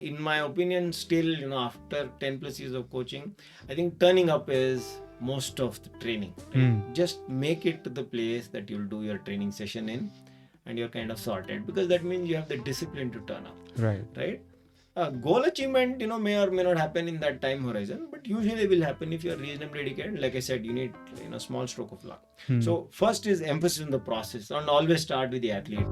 In my opinion, still, after 10 plus years of coaching, I think turning up is most of the training. Right? Just make it to the place that you'll do your training session in, and you're kind of sorted, because that means you have the discipline to turn up. Right? Goal achievement, may or may not happen in that time horizon, but usually will happen if you're reasonably dedicated. Like I said, you need, small stroke of luck. So first is emphasis on the process, and always start with the athlete.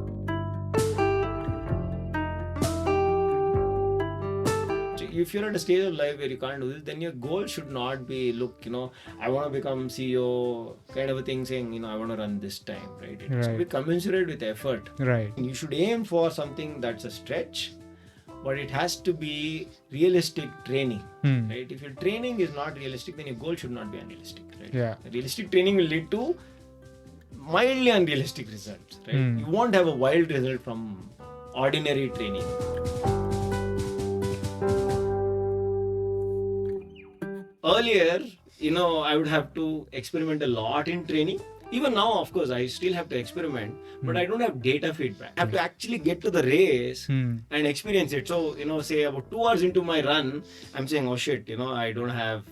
If you're at a stage of life where you can't do this, then your goal should not be, look, I want to become CEO kind of a thing, saying, I want to run this time, right? It should be commensurate with effort. You should aim for something that's a stretch, but it has to be realistic training, right? If your training is not realistic, then your goal should not be unrealistic, right? Realistic training will lead to mildly unrealistic results, right? You won't have a wild result from ordinary training. Earlier, I would have to experiment a lot in training. Even now, of course, I still have to experiment, but I don't have data feedback. I have to actually get to the race and experience it. So, say about 2 hours into my run, I'm saying, oh shit, I don't have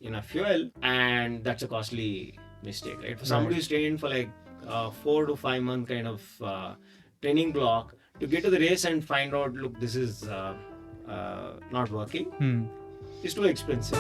enough fuel, and that's a costly mistake, right? For somebody who's trained for like 4 to 5 month kind of training block, to get to the race and find out, look, this is not working, is too expensive.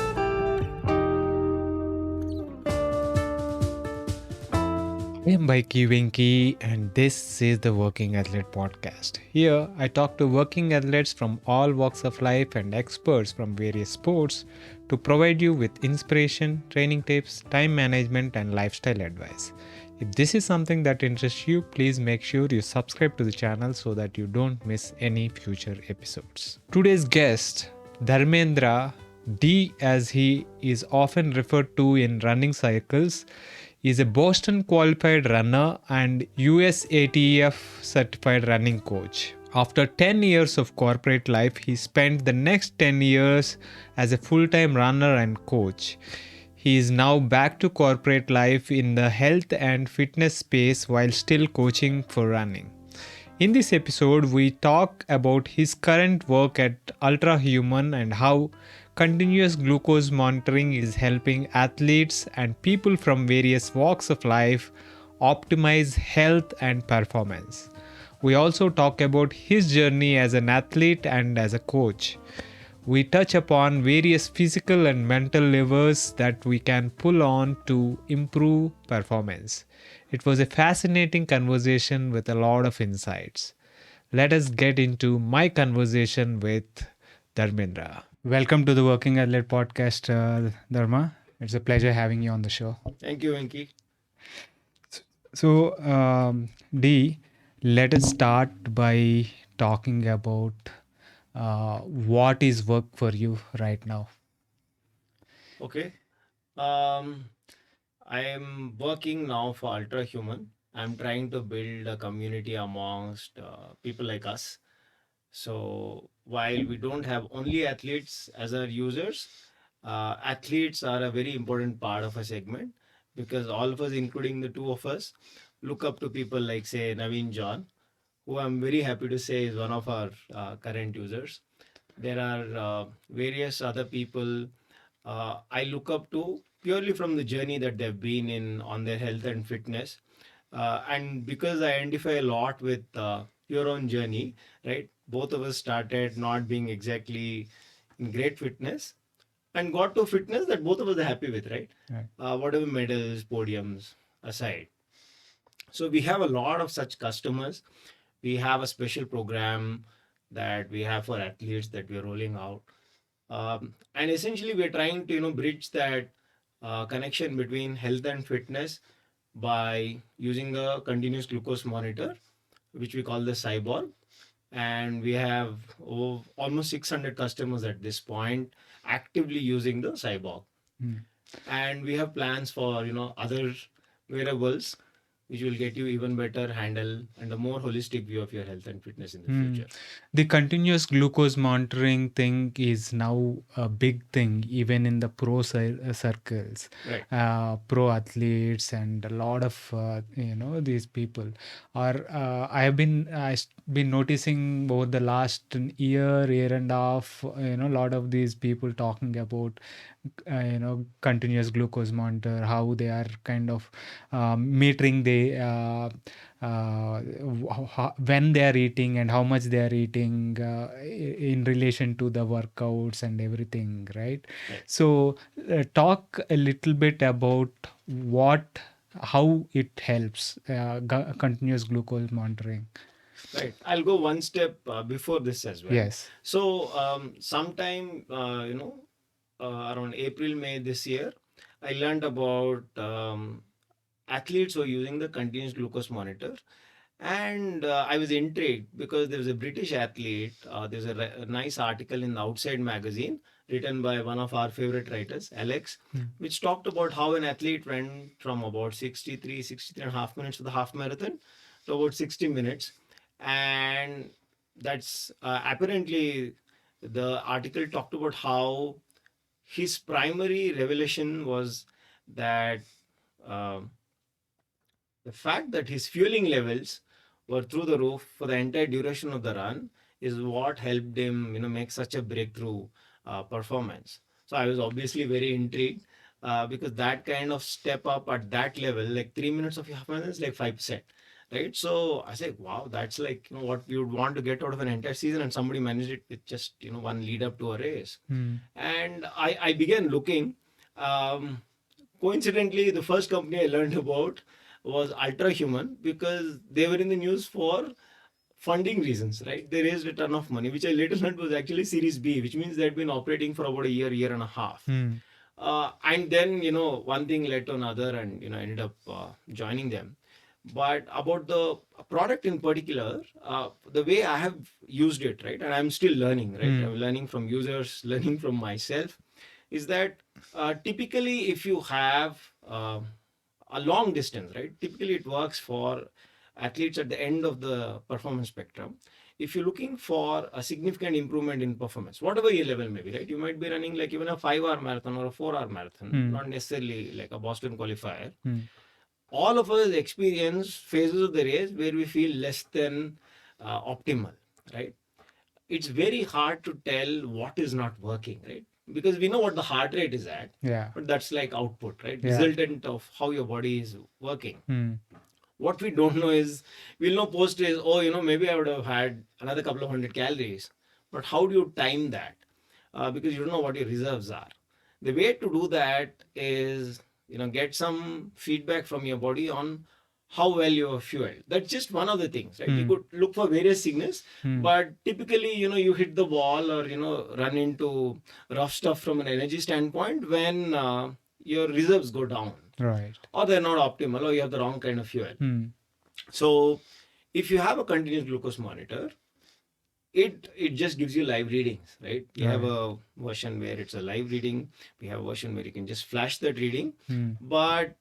I am Mikey Winky, and this is the Working Athlete Podcast. Here, I talk to working athletes from all walks of life and experts from various sports to provide you with inspiration, training tips, time management, and lifestyle advice. If this is something that interests you, please make sure you subscribe to the channel so that you don't miss any future episodes. Today's guest, Dharmendra, D as he is often referred to in running circles, is a Boston qualified runner and USATF certified running coach. After 10 years of corporate life, he spent the next 10 years as a full-time runner and coach. He is now back to corporate life in the health and fitness space while still coaching for running. In this episode, we talk about his current work at Ultrahuman and how continuous glucose monitoring is helping athletes and people from various walks of life optimize health and performance. We also talk about his journey as an athlete and as a coach. We touch upon various physical and mental levers that we can pull on to improve performance. It was a fascinating conversation with a lot of insights. Let us get into my conversation with Dharmendra. Welcome to the Working Athlete Podcast, Dharma. It's a pleasure having you on the show. Thank you, Venki. So, D, let us start by talking about what is work for you right now. Okay. I am working now for Ultrahuman. I'm trying to build a community amongst people like us. So while we don't have only athletes as our users, athletes are a very important part of a segment, because all of us, including the two of us, look up to people like, say, Naveen John, who I'm very happy to say is one of our current users. There are various other people I look up to purely from the journey that they've been in on their health and fitness. And because I identify a lot with your own journey, right? Both of us started not being exactly in great fitness and got to fitness that both of us are happy with, right? Whatever medals, podiums aside. So we have a lot of such customers. We have a special program that we have for athletes that we're rolling out. And essentially, we're trying to bridge that connection between health and fitness by using a continuous glucose monitor, which we call the Cyborg. And we have almost 600 customers at this point actively using the Cyborg. And we have plans for other wearables which will get you even better handle and a more holistic view of your health and fitness in the Hmm. future. The continuous glucose monitoring thing is now a big thing, even in the circles, Right. pro athletes, and a lot of these people are. Been noticing over the last year and a half. A lot of these people talking about continuous glucose monitor, how they are kind of metering the when they are eating and how much they are eating in relation to the workouts and everything, right? Right. So talk a little bit about what how it helps continuous glucose monitoring. Right. I'll go one step before this as well. Yes. So, sometime, around April, May this year, I learned about athletes who are using the continuous glucose monitor. And I was intrigued because there was a British athlete. There's a nice article in the Outside magazine written by one of our favorite writers, Alex, Mm. which talked about how an athlete went from about 63 and a half minutes for the half marathon to about 60 minutes. And that's apparently the article talked about how his primary revelation was that um the fact that his fueling levels were through the roof for the entire duration of the run is what helped him, make such a breakthrough performance. So I was obviously very intrigued because that kind of step up at that level, like 3 minutes of your half marathon is like 5%, right? So I said, wow, that's like what you would want to get out of an entire season, and somebody managed it with just one lead up to a race. Mm. And I began looking. Um, Coincidentally, the first company I learned about was Ultrahuman because they were in the news for funding reasons, right? They raised a ton of money, which I later learned was actually Series B, which means they had been operating for about a year and a half. Mm. And then, one thing led to another, and, ended up joining them. But about the product in particular, the way I have used it, right, and I'm still learning, right? Mm. I'm learning from users, learning from myself, is that typically if you have a long distance, right? Typically it works for athletes at the end of the performance spectrum. If you're looking for a significant improvement in performance, whatever your level may be, right? You might be running like even a 5 hour marathon or a 4 hour marathon, Mm. not necessarily like a Boston qualifier. Mm. All of us experience phases of the race where we feel less than optimal, right? It's very hard to tell what is not working, right? Because we know what the heart rate is at, Yeah. but that's like output, right? Yeah. Resultant of how your body is working. Mm. What we don't know is, we'll know post race, oh, maybe I would have had another couple of hundred calories. But how do you time that? Because you don't know what your reserves are. The way to do that is, get some feedback from your body on how well you are fueled. That's just one of the things, right? You Mm. could look for various signals, Mm. but typically, you hit the wall or, run into rough stuff from an energy standpoint when your reserves go down, Right. or they're not optimal, or you have the wrong kind of fuel. Mm. So if you have a continuous glucose monitor, it just gives you live readings, right? We have Right. a version where it's a live reading. We have a version where you can just flash that reading. Mm. But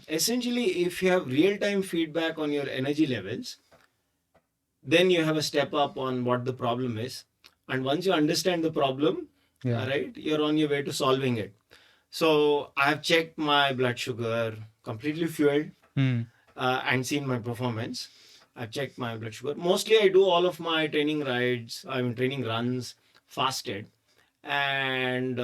essentially, if you have real time feedback on your energy levels, then you have a step up on what the problem is. And once you understand the problem, Yeah. right, you're on your way to solving it. So I have checked my blood sugar, completely fueled, Mm. and seen my performance. I've checked my blood sugar. Mostly, I do all of my training rides, training runs fasted. And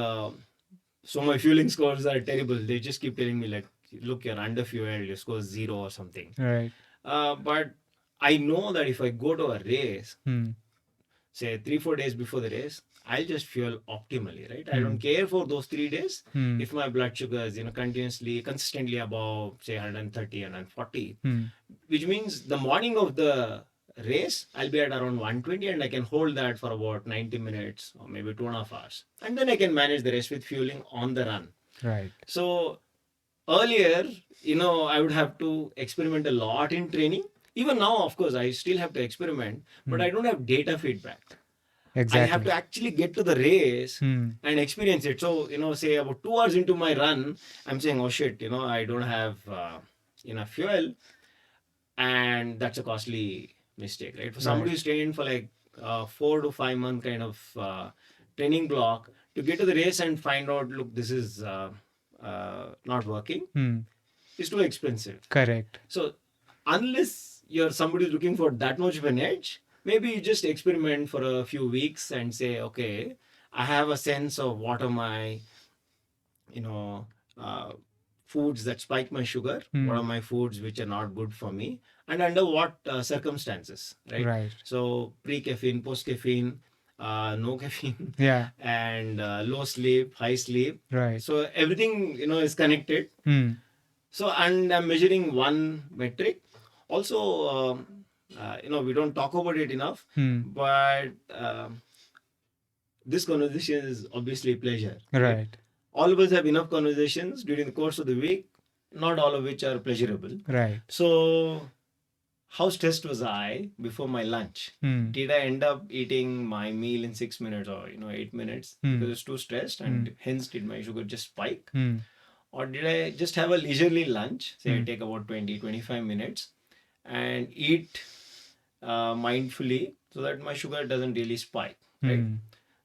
so my fueling scores are terrible. They just keep telling me, like, look, you're under fueled, your score is 0 or something. Right. But I know that if I go to a race, Mm. say 3-4 days before the race, I'll just fuel optimally, right? I don't Mm. care for those 3 days Mm. if my blood sugar is consistently above, say, 130 and 140, Mm. which means the morning of the race I'll be at around 120, and I can hold that for about 90 minutes or maybe 2.5 hours, and then I can manage the rest with fueling on the run. Right. So earlier, I would have to experiment a lot in training. Even now, of course, I still have to experiment, but Mm. I don't have data feedback. I have Exactly. to actually get to the race Mm. and experience it. So, say about 2 hours into my run, I'm saying, oh shit, I don't have enough fuel. and that's a costly mistake, right? For somebody Right. who's trained for like 4 to 5 month kind of training block to get to the race and find out, look, this is not working, Hmm. is too expensive. Correct. So unless you're somebody who's looking for that much of an edge, maybe you just experiment for a few weeks and say, okay, I have a sense of what are my, you know, uh, foods that spike my sugar, what are Hmm. my foods which are not good for me, and under what circumstances, right? Right. So pre-caffeine, post-caffeine, no caffeine, Yeah. and low sleep, high sleep. Right. So everything, is connected. Hmm. So, and I'm measuring one metric. Also, we don't talk about it enough, Hmm. but this conversation is obviously pleasure, right? Right. All of us have enough conversations during the course of the week, not all of which are pleasurable. Right. So, how stressed was I before my lunch? Hmm. Did I end up eating my meal in 6 minutes or 8 minutes because I was too stressed, and hence did my sugar just spike? Hmm. Or did I just have a leisurely lunch? Say I Hmm. take about 20-25 minutes and eat mindfully so that my sugar doesn't really spike, right? Hmm.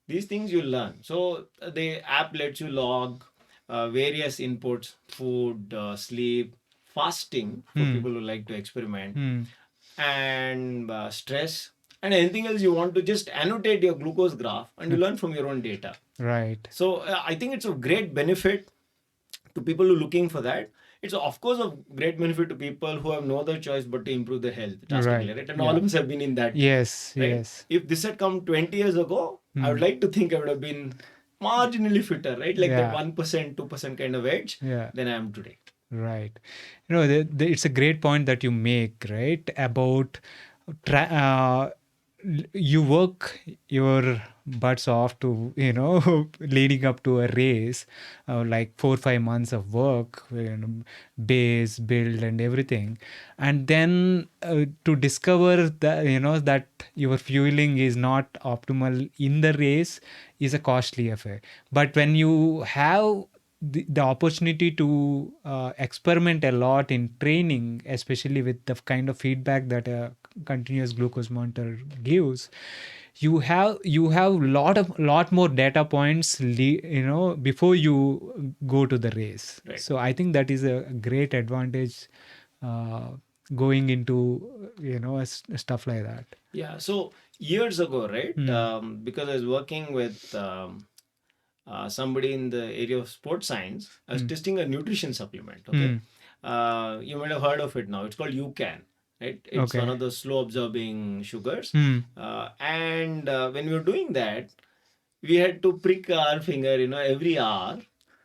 These things you learn. So the app lets you log various inputs: food, sleep, fasting for Hmm. people who like to experiment, Hmm. and stress, and anything else you want to just annotate your glucose graph, and you learn from your own data. Right. So I think it's a great benefit to people who are looking for that. It's of course of great benefit to people who have no other choice but to improve their health drastically, Right. right? And all Yeah. of us have been in that, Yes. right? Yes. If this had come 20 years ago, I would like to think I would have been marginally fitter, right? Like that Yeah. 1%, 2% kind of edge Yeah. than I am today. Right. It's a great point that you make, right? About tra- uh, you work your butts off to, leading up to a race, like 4 5 months of work, base, build, and everything. And then to discover that, that your fueling is not optimal in the race is a costly affair. But when you have the opportunity to experiment a lot in training, especially with the kind of feedback that a continuous glucose monitor gives, you have lot more data points, before you go to the race. Right. So I think that is a great advantage, uh, going into stuff like that. Yeah. So years ago, right? Because I was working with somebody in the area of sports science, I was testing a nutrition supplement. Okay. Hmm. You might have heard of it now. It's called UCAN, right? It's one Okay. of the slow absorbing sugars. Hmm. And when we were doing that, we had to prick our finger, every hour,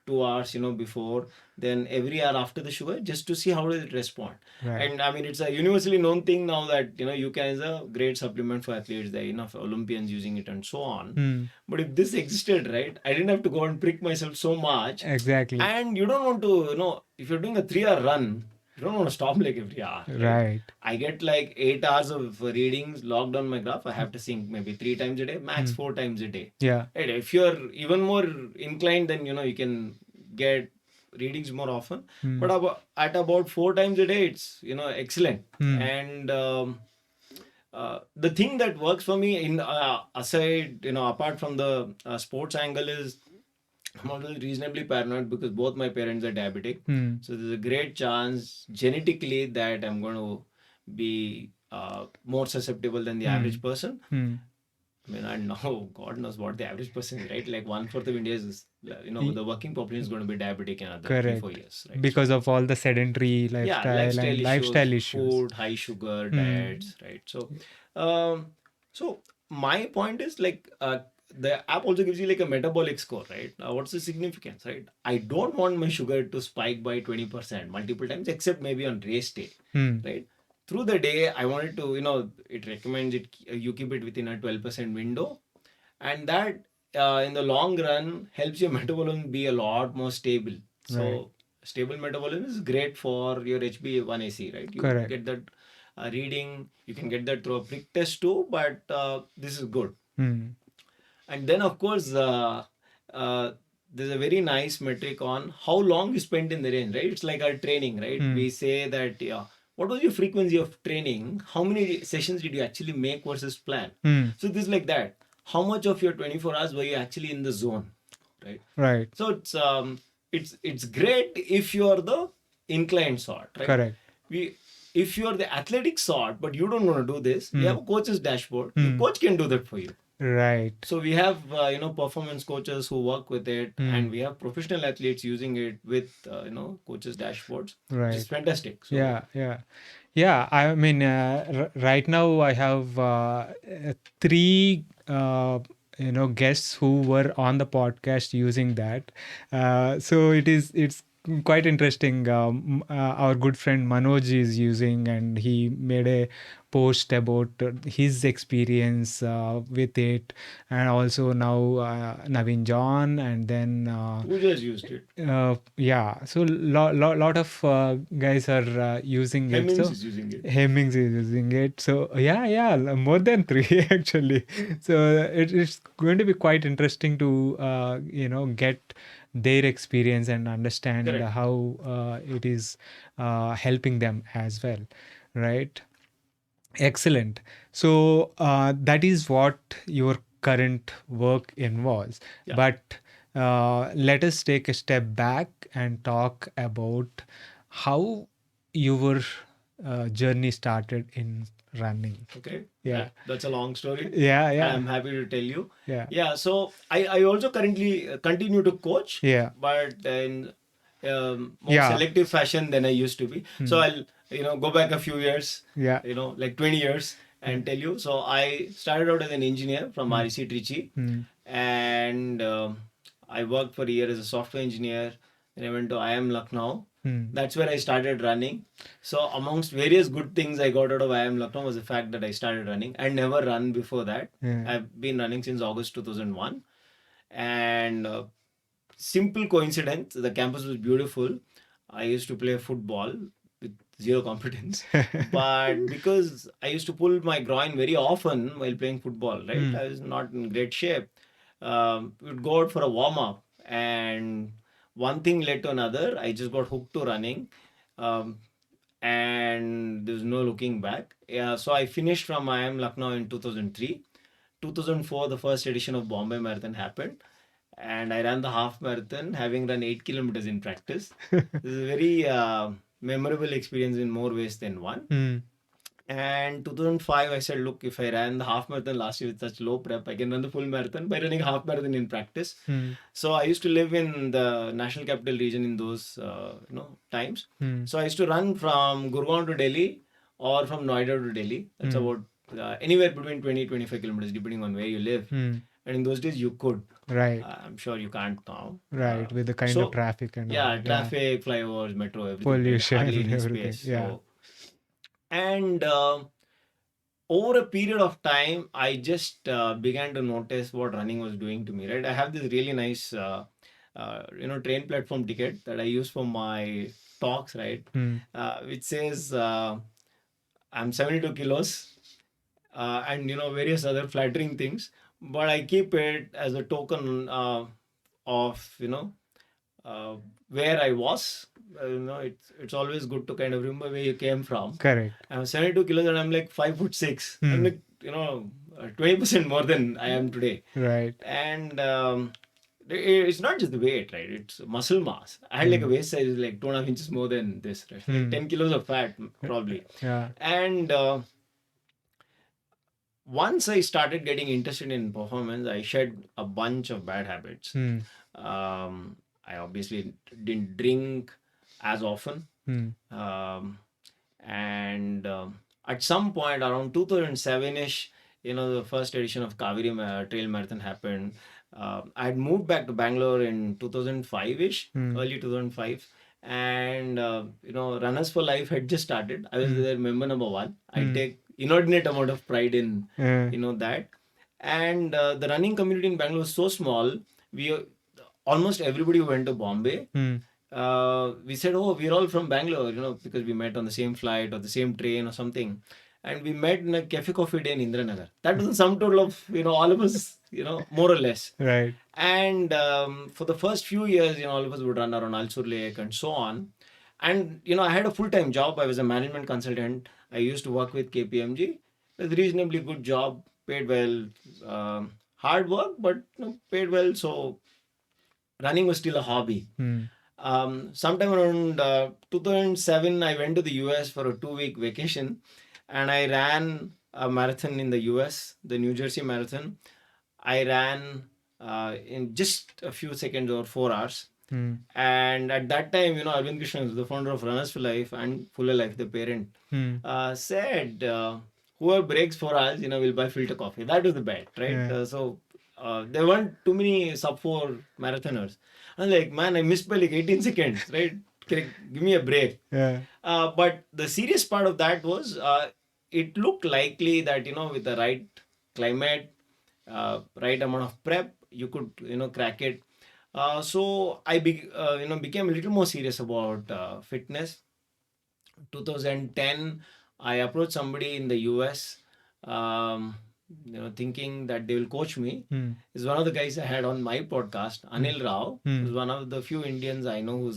2 hours, before, then every hour after the sugar, just to see how does it respond. Right. And I mean, it's a universally known thing now that, UCAN is a great supplement for athletes. There are enough Olympians using it and so on. Hmm. But if this existed, right, I didn't have to go and prick myself so much. Exactly. And you don't want to, if you're doing a 3 hour run, you don't want to stop like every hour, right? Right. I get like 8 hours of readings logged on my graph. I have to sync maybe 3 times a day, max 4 times a day. Yeah. Right? If you're even more inclined, then you can get readings more often. But at about 4 times a day, it's excellent. And the thing that works for me in aside, apart from the sports angle is I'm always reasonably paranoid because both my parents are diabetic. So there's a great chance genetically that I'm going to be more susceptible than the average person. I mean, I know God knows what the average person is, right? Like 1/4 of India is, the working population is going to be diabetic in another 3-4 Correct. years, right? Because So of all the sedentary yeah, lifestyle lifestyle and issues, lifestyle issues. food, high sugar Hmm. diets, right? So, so my point is like the app also gives you like a metabolic score, right? What's the significance, right? I don't want my sugar to spike by 20% multiple times, except maybe on race day, right? Through the day, I wanted to, it recommends it you keep it within a 12% window, and that in the long run helps your metabolism be a lot more stable. So Right. stable metabolism is great for your HbA1c, right? You Correct. get that reading, you can get that through a prick test too, but this is good. And then of course uh, there's a very nice metric on how long you spent in the range, right? It's like our training, right? We say that, yeah, what was your frequency of training? How many sessions did you actually make versus plan? So this is like that. How much of your 24 hours were you actually in the zone, right? Right. So it's great if you are the inclined sort, right? Correct. If you are the athletic sort, but you don't want to do this, we have a coach's dashboard. Your coach can do that for you. Right. So we have performance coaches who work with it, and we have professional athletes using it with coaches dashboards, which is Right. fantastic. So Yeah. I mean, right now I have three, guests who were on the podcast using that. So it's quite interesting. Our good friend Manoj is using, and he made a post about his experience with it, and also now Naveen John, and then who just used it? yeah, so lot of guys are using it. Hemmings So is using it. Hemmings is using it. So yeah, more than three actually. So it's going to be quite interesting to get their experience and understand Correct. how it is helping them as well, right? Excellent. So that is what your current work involves. Yeah. But let us take a step back and talk about how your journey started in running. Okay. Yeah. That's a long story. Yeah. I'm happy to tell you. Yeah. Yeah. So I also currently continue to coach. Yeah. But in more Yeah. selective fashion than I used to be. So I'll go back a few years. Yeah. Like 20 years and tell you. So I started out as an engineer from REC Trichy, and I worked for a year as a software engineer. Then I went to IIM Lucknow. That's where I started running. So amongst various good things I got out of IIM Lucknow was the fact that I started running. I never run before that. Yeah. I've been running since August 2001, and simple coincidence, the campus was beautiful. I used to play football with zero competence, but because I used to pull my groin very often while playing football, right? I was not in great shape. We would go out for a warm up, and one thing led to another. I just got hooked to running, um, and there's no looking back. Yeah, so I finished from IIM Lucknow in 2003. 2004, the first edition of Bombay Marathon happened, and I ran the half marathon, having run 8 kilometers in practice. This is a very memorable experience in more ways than one. And 2005, I said, look, if I ran the half marathon last year with such low prep, I can run the full marathon by running half marathon in practice. So I used to live in the National Capital Region in those times. So I used to run from Gurgaon to Delhi or from Noida to Delhi. That's about anywhere between 20-25 kilometers, depending on where you live. And in those days, you could. Right. I'm sure you can't now. Right. With the kind So of traffic and all. yeah, traffic, flyovers, metro, everything. Pollution Hardly and any everything. space. Yeah. So, and over a period of time, I just began to notice what running was doing to me. Right, I have this really nice, train platform ticket that I use for my talks. Right, which says I'm 72 kilos, and various other flattering things. But I keep it as a token of uh, where I was. It's always good to kind of remember where you came from. Correct. I'm 72 kilos and I'm like 5'6". I'm like 20% more than I am today. Right. And it's not just the weight, right? It's muscle mass. I had like a waist size like 2.5 inches more than this, right? Like 10 kilos of fat probably. Yeah. And once I started getting interested in performance, I shed a bunch of bad habits. I obviously didn't drink as often. And at some point around 2007-ish, the first edition of Kaveri Trail Marathon happened. I had moved back to Bangalore in 2005-ish, early 2005. And, Runners for Life had just started. I was their member number one. I take inordinate amount of pride in, that. And the running community in Bangalore was so small. We almost everybody who went to Bombay. We said, oh, we're all from Bangalore, because we met on the same flight or the same train or something. And we met in a cafe coffee day in Indranagar. That was the sum total of, all of us, more or less. Right. And for the first few years, all of us would run around Alsur Lake and so on. And I had a full-time job. I was a management consultant. I used to work with KPMG. It was a reasonably good job, paid well. Hard work, but paid well. So running was still a hobby. Sometime around 2007, I went to the US for a 2-week vacation, and I ran a marathon in the US, the New Jersey Marathon. I ran in just a few seconds or 4 hours. And at that time, Arvind Krishnan, the founder of Runners for Life and Fuller Life, the parent, said, whoever breaks 4 hours, will buy filter coffee. That was the bet, right? Yeah. So there weren't too many sub 4 marathoners. I'm like, man, I missed by like 18 seconds, right? Give me a break. Yeah. But the serious part of that was it looked likely that, with the right climate, right amount of prep, you could, crack it. So I became a little more serious about fitness. 2010, I approached somebody in the US, thinking that they will coach me. Is one of the guys I had on my podcast, Anil Rao, who's one of the few Indians I know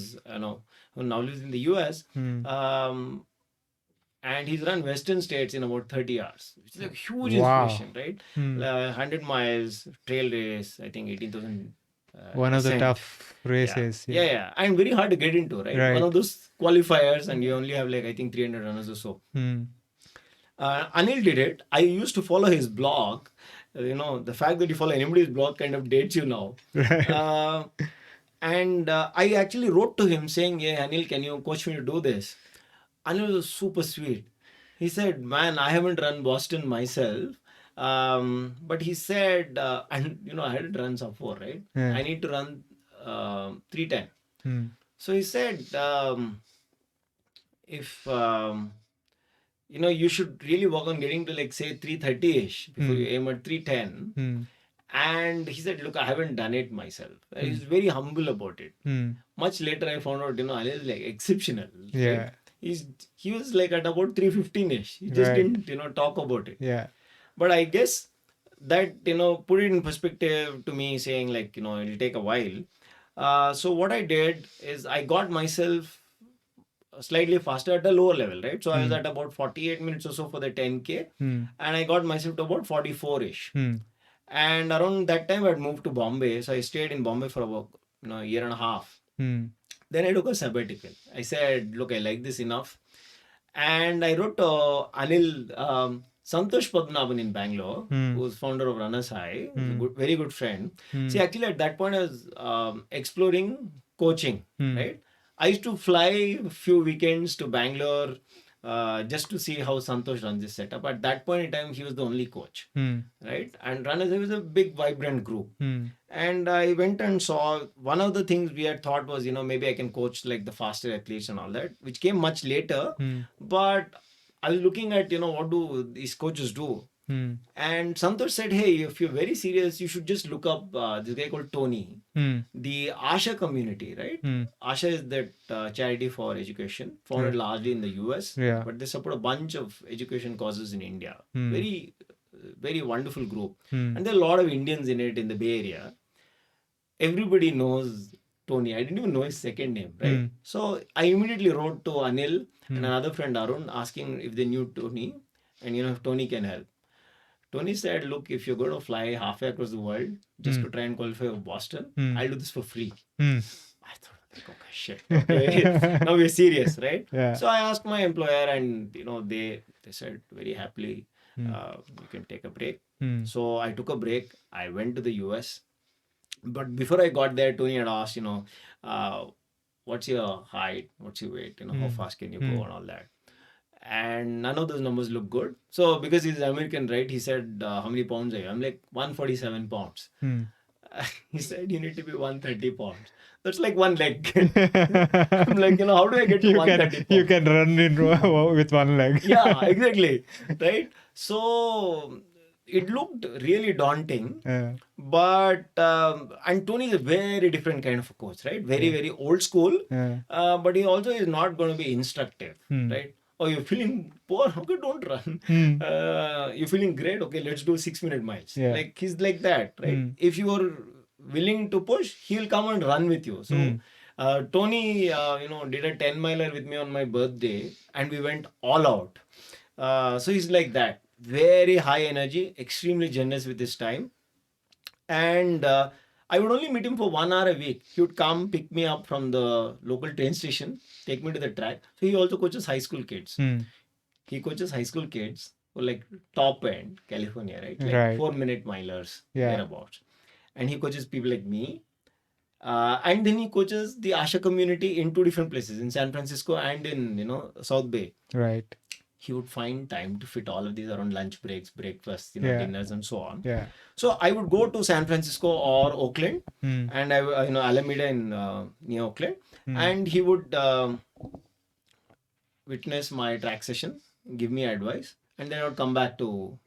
who now lives in the US. And he's run Western States in about 30 hours, which is a huge Wow. inspiration, right? 100 miles trail race, I think 18,000. One of the descent. tough races. Yeah. And very hard to get into, right? Right. One of those qualifiers, and you only have like, I think, 300 runners or so. Anil did it. I used to follow his blog. The fact that you follow anybody's blog kind of dates you now. Right. And I actually wrote to him saying, "Yeah, Anil, can you coach me to do this?" Anil was super sweet. He said, "Man, I haven't run Boston myself." But he said, and I hadn't run sub 4, right? Yeah. I need to run 310. So he said, if you should really work on getting to like say 330ish before you aim at 310. And he said, look, I haven't done it myself. He's very humble about it. Much later I found out, Anil is like exceptional. Yeah. Right? He was like at about 315ish. He just Right. didn't talk about it. Yeah. But I guess that put it in perspective to me, saying like it'll take a while. So what I did is I got myself slightly faster at a lower level, right? So I was at about 48 minutes or so for the 10K, and I got myself to about 44ish. And around that time I'd moved to Bombay, so I stayed in Bombay for about a year and a half. Then I took a sabbatical. I said, look, I like this enough. And I wrote to Anil, Santosh Padmanabhan in Bangalore, who's founder of Runners High, who's a very good friend. See, actually at that point I was exploring coaching, right? I used to fly a few weekends to Bangalore just to see how Santosh runs this setup. At that point in time, he was the only coach, right? And Runners High was a big, vibrant group. And I went and saw, one of the things we had thought was, maybe I can coach like the faster athletes and all that, which came much later. But I was looking at, what do these coaches do? And Santosh said, hey, if you're very serious, you should just look up this guy called Tony. The Asha community, right? Asha is that charity for education, founded largely in the US, Yeah. but they support a bunch of education causes in India. Very, very wonderful group. And there are a lot of Indians in it in the Bay Area. Everybody knows Tony. I didn't even know his second name, right? So I immediately wrote to Anil and another friend Arun asking if they knew Tony and if Tony can help. Tony said, look, if you're going to fly halfway across the world just to try and qualify for Boston, I'll do this for free. I thought, like, okay, shit. Okay. Now we're serious, right? Yeah. So I asked my employer and, they said very happily, you can take a break. So I took a break. I went to the US. But before I got there, Tony had asked, what's your height? What's your weight? How fast can you go and all that? And none of those numbers look good. So because he's American, right? He said, how many pounds are you? I'm like 147 pounds. He said, you need to be 130 pounds. That's like one leg. I'm like, how do I get to 130 pounds? You can run in with one leg. Yeah, exactly. Right? So it looked really daunting. But, and Tony is a very different kind of a coach, right? Very, very old school. But he also is not going to be instructive, right? Oh, you're feeling poor? Okay, don't run. You're feeling great? Okay, let's do 6-minute miles. Yeah. Like, he's like that, right? If you are willing to push, he'll come and run with you. So Tony, did a 10 miler with me on my birthday, and we went all out. So he's like that, very high energy, extremely generous with his time. And I would only meet him for 1 hour a week. He would come pick me up from the local train station, take me to the track. So he also coaches high school kids. He coaches high school kids for like top end California, right? Like Right. 4 minute milers, Yeah. thereabouts. And he coaches people like me. And then he coaches the Asha community in two different places, in San Francisco and in South Bay. Right. He would find time to fit all of these around lunch breaks, breakfasts, Yeah. dinners, and so on. Yeah. So I would go to San Francisco or Oakland, Hmm. and Alameda in near Oakland, Hmm. and he would witness my track session, give me advice, and then I would come back to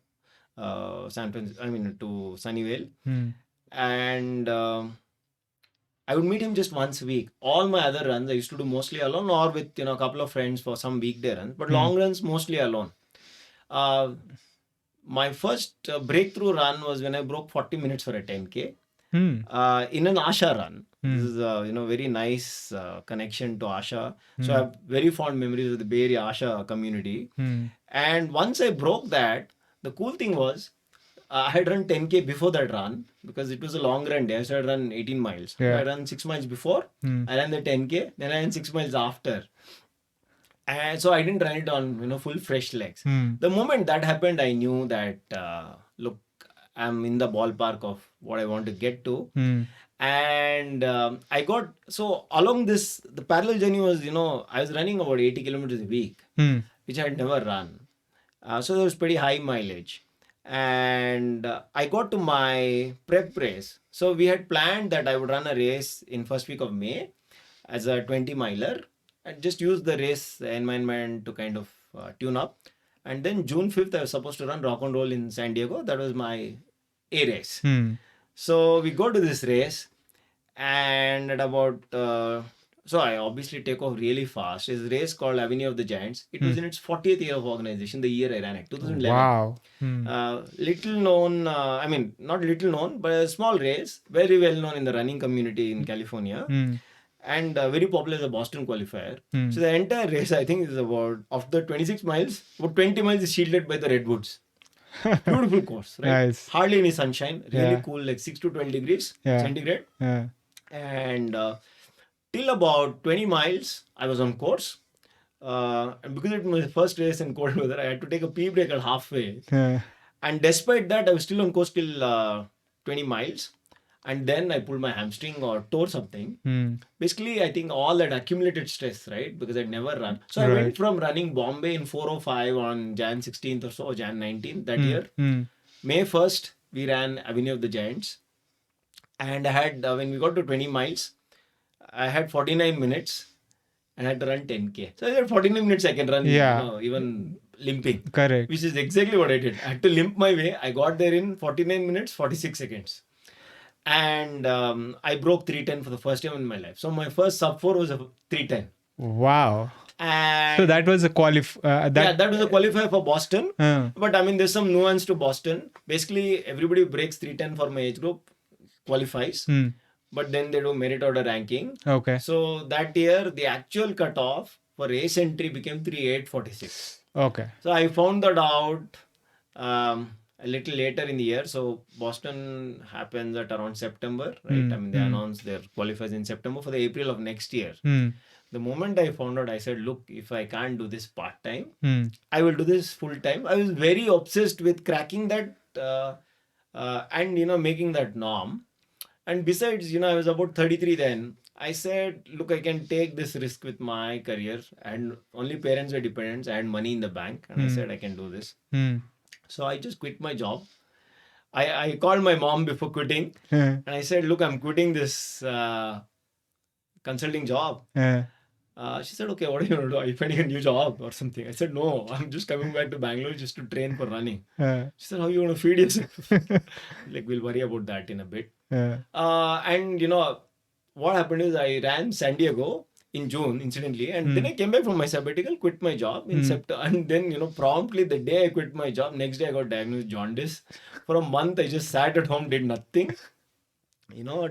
San Francisco. I mean to Sunnyvale, Hmm. and I would meet him just once a week. All my other runs I used to do mostly alone or with a couple of friends for some weekday runs, but long runs mostly alone. My first breakthrough run was when I broke 40 minutes for a 10K Hmm. in an Asha run. This is very nice connection to Asha. So I have very fond memories of the Bay Area Asha community. Hmm. And once I broke that, the cool thing was I had run 10K before that run because it was a long run day. So I run 18 miles. So Yeah. I ran 6 miles before. I ran the 10K. Then I ran 6 miles after. And so I didn't run it on full fresh legs. The moment that happened, I knew that look, I'm in the ballpark of what I want to get to. And I got so along this the parallel journey was I was running about 80 kilometers a week, which I had never run. So there was pretty high mileage. And I got to my prep race. So we had planned that I would run a race in first week of May as a 20 miler and just use the race environment to kind of tune up. And then June 5th, I was supposed to run rock and roll in San Diego. That was my A race. So we go to this race, and at about so I obviously take off really fast. It's a race called Avenue of the Giants. It was in its 40th year of organization, the year I ran it, 2011. Wow. Little known, I mean, not little known, but a small race, very well known in the running community in California, and very popular as a Boston qualifier. So the entire race, I think, is about, of the 26 miles, about 20 miles is shielded by the redwoods. Beautiful course, right? Nice. Hardly any sunshine, really Yeah. cool, like 6 to 12 degrees Yeah. centigrade. Yeah. And till about 20 miles, I was on course. And because it was my first race in cold weather, I had to take a pee break at halfway. Yeah. And despite that, I was still on course till 20 miles. And then I pulled my hamstring or tore something. Basically, I think all that accumulated stress, right? Because I'd never run. So I went from running Bombay in 4:05 on Jan 16th or so, or Jan 19th that year. May 1st, we ran Avenue of the Giants. And I had, when we got to 20 miles, I had 49 minutes and I had to run 10K. So I had 49 minutes I can run, Yeah. even limping. Correct. Which is exactly what I did. I had to limp my way. I got there in 49 minutes, 46 seconds. And I broke 310 for the first time in my life. So my first sub 4 was a 310. Wow. And So that was a that was a qualifier for Boston. But I mean, there's some nuance to Boston. Basically, everybody who breaks 310 for my age group qualifies. But then they do merit order ranking. Okay. So that year, the actual cutoff for race entry became 3846. Okay. So I found that out a little later in the year. So Boston happens at around September, right? I mean, they announce their qualifiers in September for the April of next year. The moment I found out, I said, look, if I can't do this part-time, I will do this full-time. I was very obsessed with cracking that and, making that norm. And besides, I was about 33 then. I said, look, I can take this risk with my career, and only parents were dependents. I had money in the bank, and I said, I can do this. So I just quit my job. I called my mom before quitting, and I said, look, I'm quitting this consulting job. She said, okay, what are you going to do? Are you finding a new job or something? I said, no, I'm just coming back to Bangalore just to train for running. She said, how are you going to feed yourself? Like, we'll worry about that in a bit. And what happened is I ran San Diego in June, incidentally, and then I came back from my sabbatical, quit my job in September, and then promptly the day I quit my job, next day I got diagnosed with jaundice. For a month, I just sat at home, did nothing,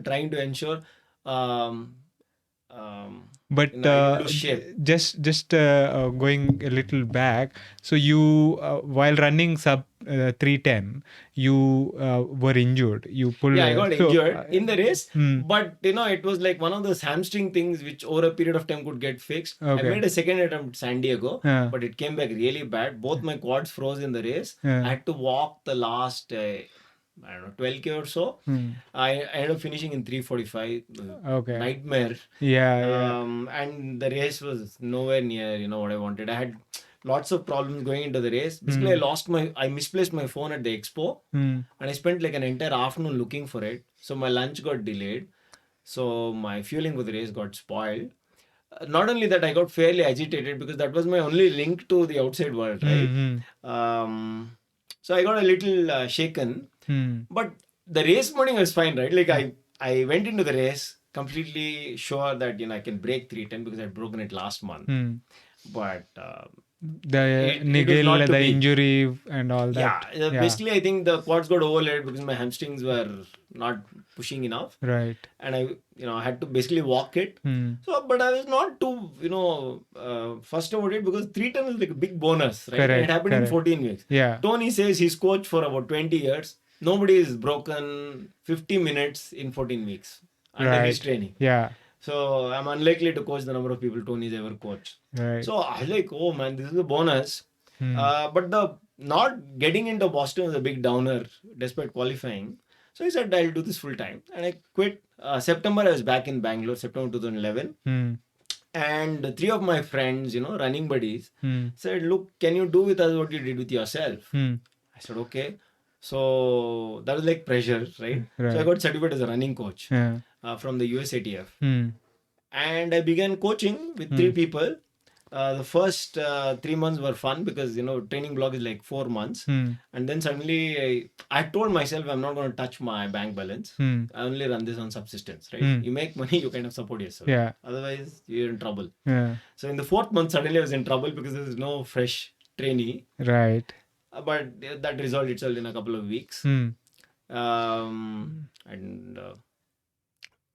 trying to ensure But I didn't lose shape. just going a little back, so you while running sub 310, you were injured. You pulled Yeah, I got so injured in the race, hmm, but it was like one of those hamstring things which over a period of time could get fixed. I okay. made a second attempt at San Diego, Uh, but it came back really bad. Both my quads froze in the race. I uh, had to walk the last, I don't know, 12K or so. hmm, I ended up finishing in 3:45. okay. Nightmare. Yeah. And the race was nowhere near, what I wanted. I had lots of problems going into the race. Basically, Hmm. I misplaced my phone at the expo, Hmm. and I spent like an entire afternoon looking for it. So my lunch got delayed. So my fueling for the race got spoiled. Not only that, I got fairly agitated because that was my only link to the outside world, Hmm. right? Hmm. So I got a little shaken. Hmm. But the race morning was fine, right? Like I went into the race completely sure that I can break 310 because I'd broken it last month. Hmm. But The it was not niggle, to the be. injury, and all Yeah, that. Yeah. basically I think the quads got overloaded because my hamstrings were not pushing enough, Right. and I had to basically walk it. Hmm. So, but I was not too fussed about it because 310 is like a big bonus, right? And it Correct. happened in Correct. 14 weeks. Yeah. Tony says he's coached for about 20 years. Nobody is broken 50 minutes in 14 weeks under his Right. training. Yeah. So I'm unlikely to coach the number of people Tony's ever coached. Right. So I was like, oh man, this is a bonus. Hmm. But the not getting into Boston was a big downer despite qualifying. So I said I'll do this full time, and I quit. September I was back in Bangalore, September 2011, Hmm. and three of my friends, running buddies, Hmm. said, "Look, can you do with us what you did with yourself?" Hmm. I said, "Okay." So that was like pressure, right? So I Right. got certified as a running coach Yeah. from the USATF, Hmm. and I began coaching with three Hmm. people. The first 3 months were fun because training block is like 4 months, Hmm. and then suddenly I told myself I'm not going to touch my bank balance. Hmm. I only run this on subsistence, right? Hmm. You make money, you kind of support yourself. Yeah. Otherwise, you're in trouble. Yeah. So in the fourth month, suddenly I was in trouble because there was no fresh trainee. Right. But that resolved itself in a couple of weeks. Hmm. And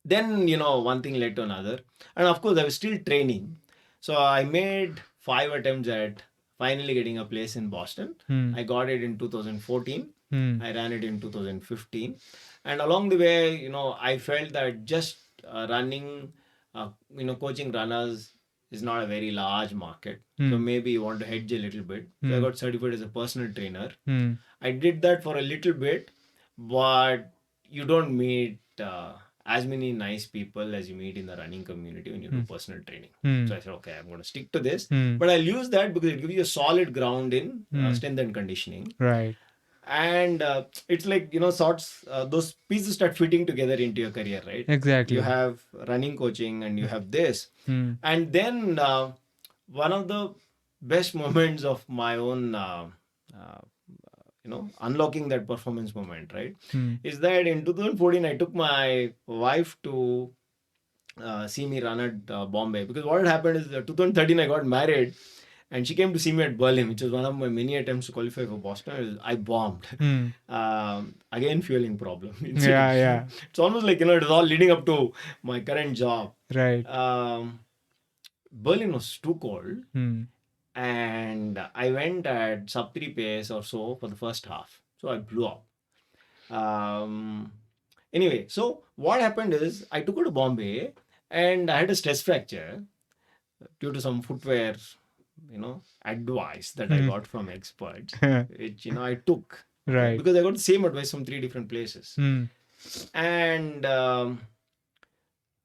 then one thing led to another, and of course I was still training. So I made 5 attempts at finally getting a place in Boston. Hmm. I got it in 2014. Hmm. I ran it in 2015, and along the way I felt that just running coaching runners is not a very large market. So Hmm. maybe you want to hedge a little bit. So I Hmm. got certified as a personal trainer. Hmm. I did that for a little bit, but you don't meet as many nice people as you meet in the running community when you do personal training. Hmm. So I said, okay, I'm going to stick to this, Hmm. but I'll use that because it gives you a solid ground in Hmm. strength and conditioning. Right. And it's like, sorts, those pieces start fitting together into your career, right? Exactly. You have running coaching and you have this. Hmm. And then one of the best moments of my own unlocking that performance moment, right, Hmm. is that in 2014 I took my wife to see me run at Bombay, because what had happened is 2013 I got married, and she came to see me at Berlin, which was one of my many attempts to qualify for Boston. I bombed. Hmm. Again, fueling problem. Yeah. Yeah. It's almost like, it was all leading up to my current job. Right. Berlin was too cold, Hmm. and I went at sub 3 pace or so for the first half. So I blew up. Um, anyway, so what happened is I took her to Bombay, and I had a stress fracture due to some footwear, advice that I Hmm. got from experts, which, I took. Okay, Right. because I got the same advice from three different places. Hmm. And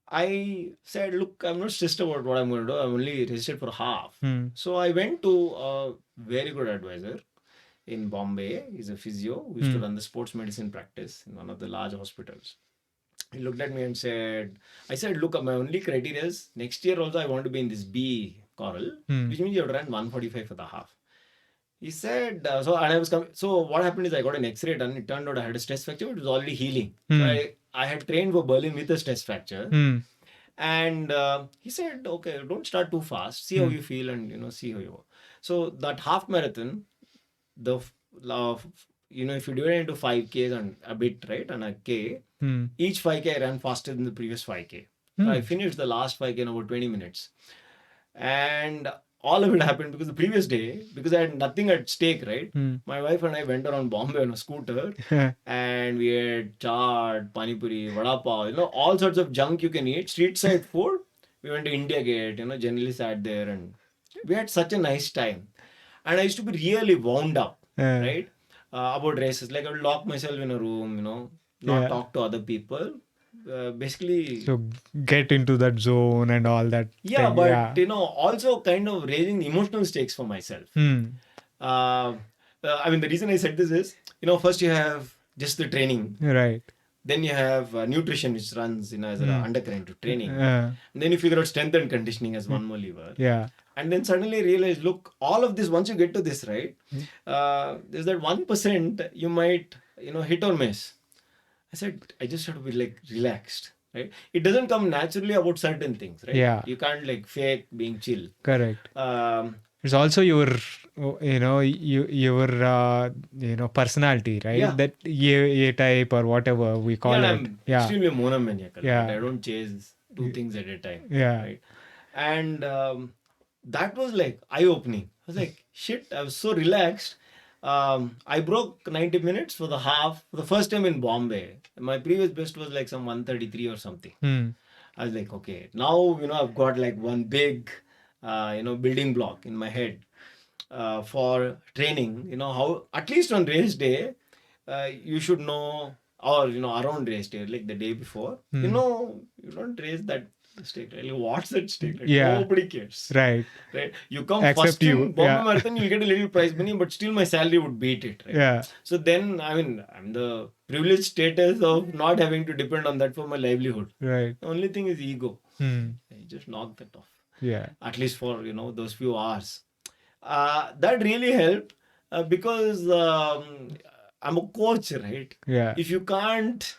I said, look, I'm not stressed about what I'm going to do. I'm only registered for half. Hmm. So I went to a very good advisor in Bombay. He's a physio who used to run the sports medicine practice in one of the large hospitals. He looked at me and said, I said, look, my only criteria is next year also I want to be in this B coral, which means you have to run 145 for the half. He said, so what happened is I got an X-ray done. It turned out I had a stress fracture, but it was already healing. So I had trained for Berlin with a stress fracture. Hmm. And he said, okay, don't start too fast. See how you feel, and, see how you go. So that half marathon, if you divide it into 5Ks and a bit, right, and a K, Hmm. each 5K I ran faster than the previous 5K. So I finished the last 5K in about 20 minutes. And all of it happened because the previous day, because I had nothing at stake, right? My wife and I went around Bombay on a scooter and we had chaat, pani puri, vada pav, all sorts of junk you can eat, street side food. We went to India Gate, generally sat there and we had such a nice time. And I used to be really wound up, right? About races. Like I would lock myself in a room, not talk to other people. Basically, So get into that zone and all that yeah, thing. but Yeah. also kind of raising the emotional stakes for myself. Uh, I mean, the reason I said this is, first you have just the training, Right. then you have nutrition, which runs, as an undercurrent to training, Uh, and then you figure out strength and conditioning as one more lever. yeah. And then suddenly realize, look, all of this, once you get to this, right, there's that 1% you might, hit or miss. I said, I just have to be like relaxed, right? It doesn't come naturally about certain things, right? Yeah. You can't like fake being chill. Correct. Um, It's also your, your personality, right? yeah. That A type or whatever we Yeah, call and it. I'm Yeah. extremely monomaniacal, right? Yeah. I don't chase two things at a time, Yeah. right? And that was like eye-opening. I was like, shit, I was so relaxed. I broke 90 minutes for the half for the first time in Bombay. My previous best was like some 133 or something. I was like, okay, now, I've got like one big, building block in my head for training. How, at least on race day, you should know, or, around race day, like the day before, you don't race that stake, right? Like, what's at stake? Like, Yeah. nobody cares. Right. Right? You come Except first you. in Bombay Yeah. Marathon, you'll get a little prize money, but still my salary would beat it, right? Yeah. So then, I mean, I'm the privileged status of not having to depend on that for my livelihood. Right. The only thing is ego. Hmm. I just knock that off. Yeah. At least for, those few hours. That really helped because I'm a coach, right? Yeah. If you can't,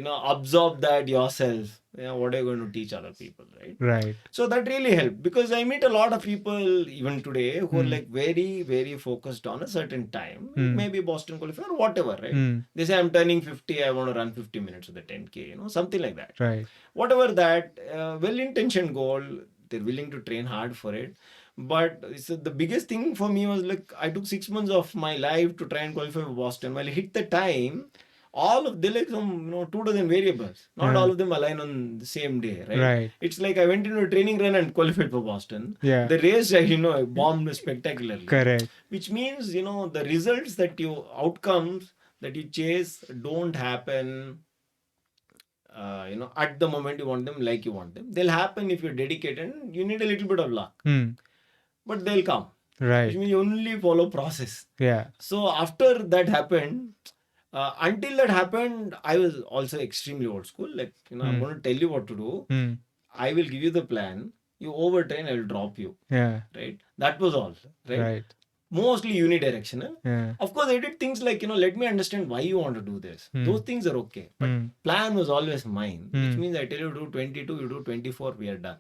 absorb that yourself, what are you going to teach other people, right? Right. So that really helped because I meet a lot of people even today who are like very, very focused on a certain time, maybe Boston qualifier or whatever, right? They say, I'm turning 50, I want to run 50 minutes with the 10K, something like that. Right. Whatever that well-intentioned goal, they're willing to train hard for it. But so the biggest thing for me was like, I took 6 months of my life to try and qualify for Boston. While I hit the time, all of they like some 2 dozen variables. Not all of them align on the same day, right? Right. It's like I went into a training run and qualified for Boston. Yeah. The race, I bombed spectacularly. Correct. Which means, the results outcomes that you chase don't happen at the moment you want them, like you want them. They'll happen if you're dedicated. You need a little bit of luck, but they'll come. Right. Which means you only follow process. Yeah. So after that happened, until that happened, I was also extremely old school. Like, I'm going to tell you what to do. I will give you the plan. You overtrain, I will drop you. Yeah. Right? That was all. Right? Right. Mostly unidirectional. Yeah. Of course, I did things like, let me understand why you want to do this. Those things are okay. But plan was always mine, which means I tell you to do 22, you do 24, we are done.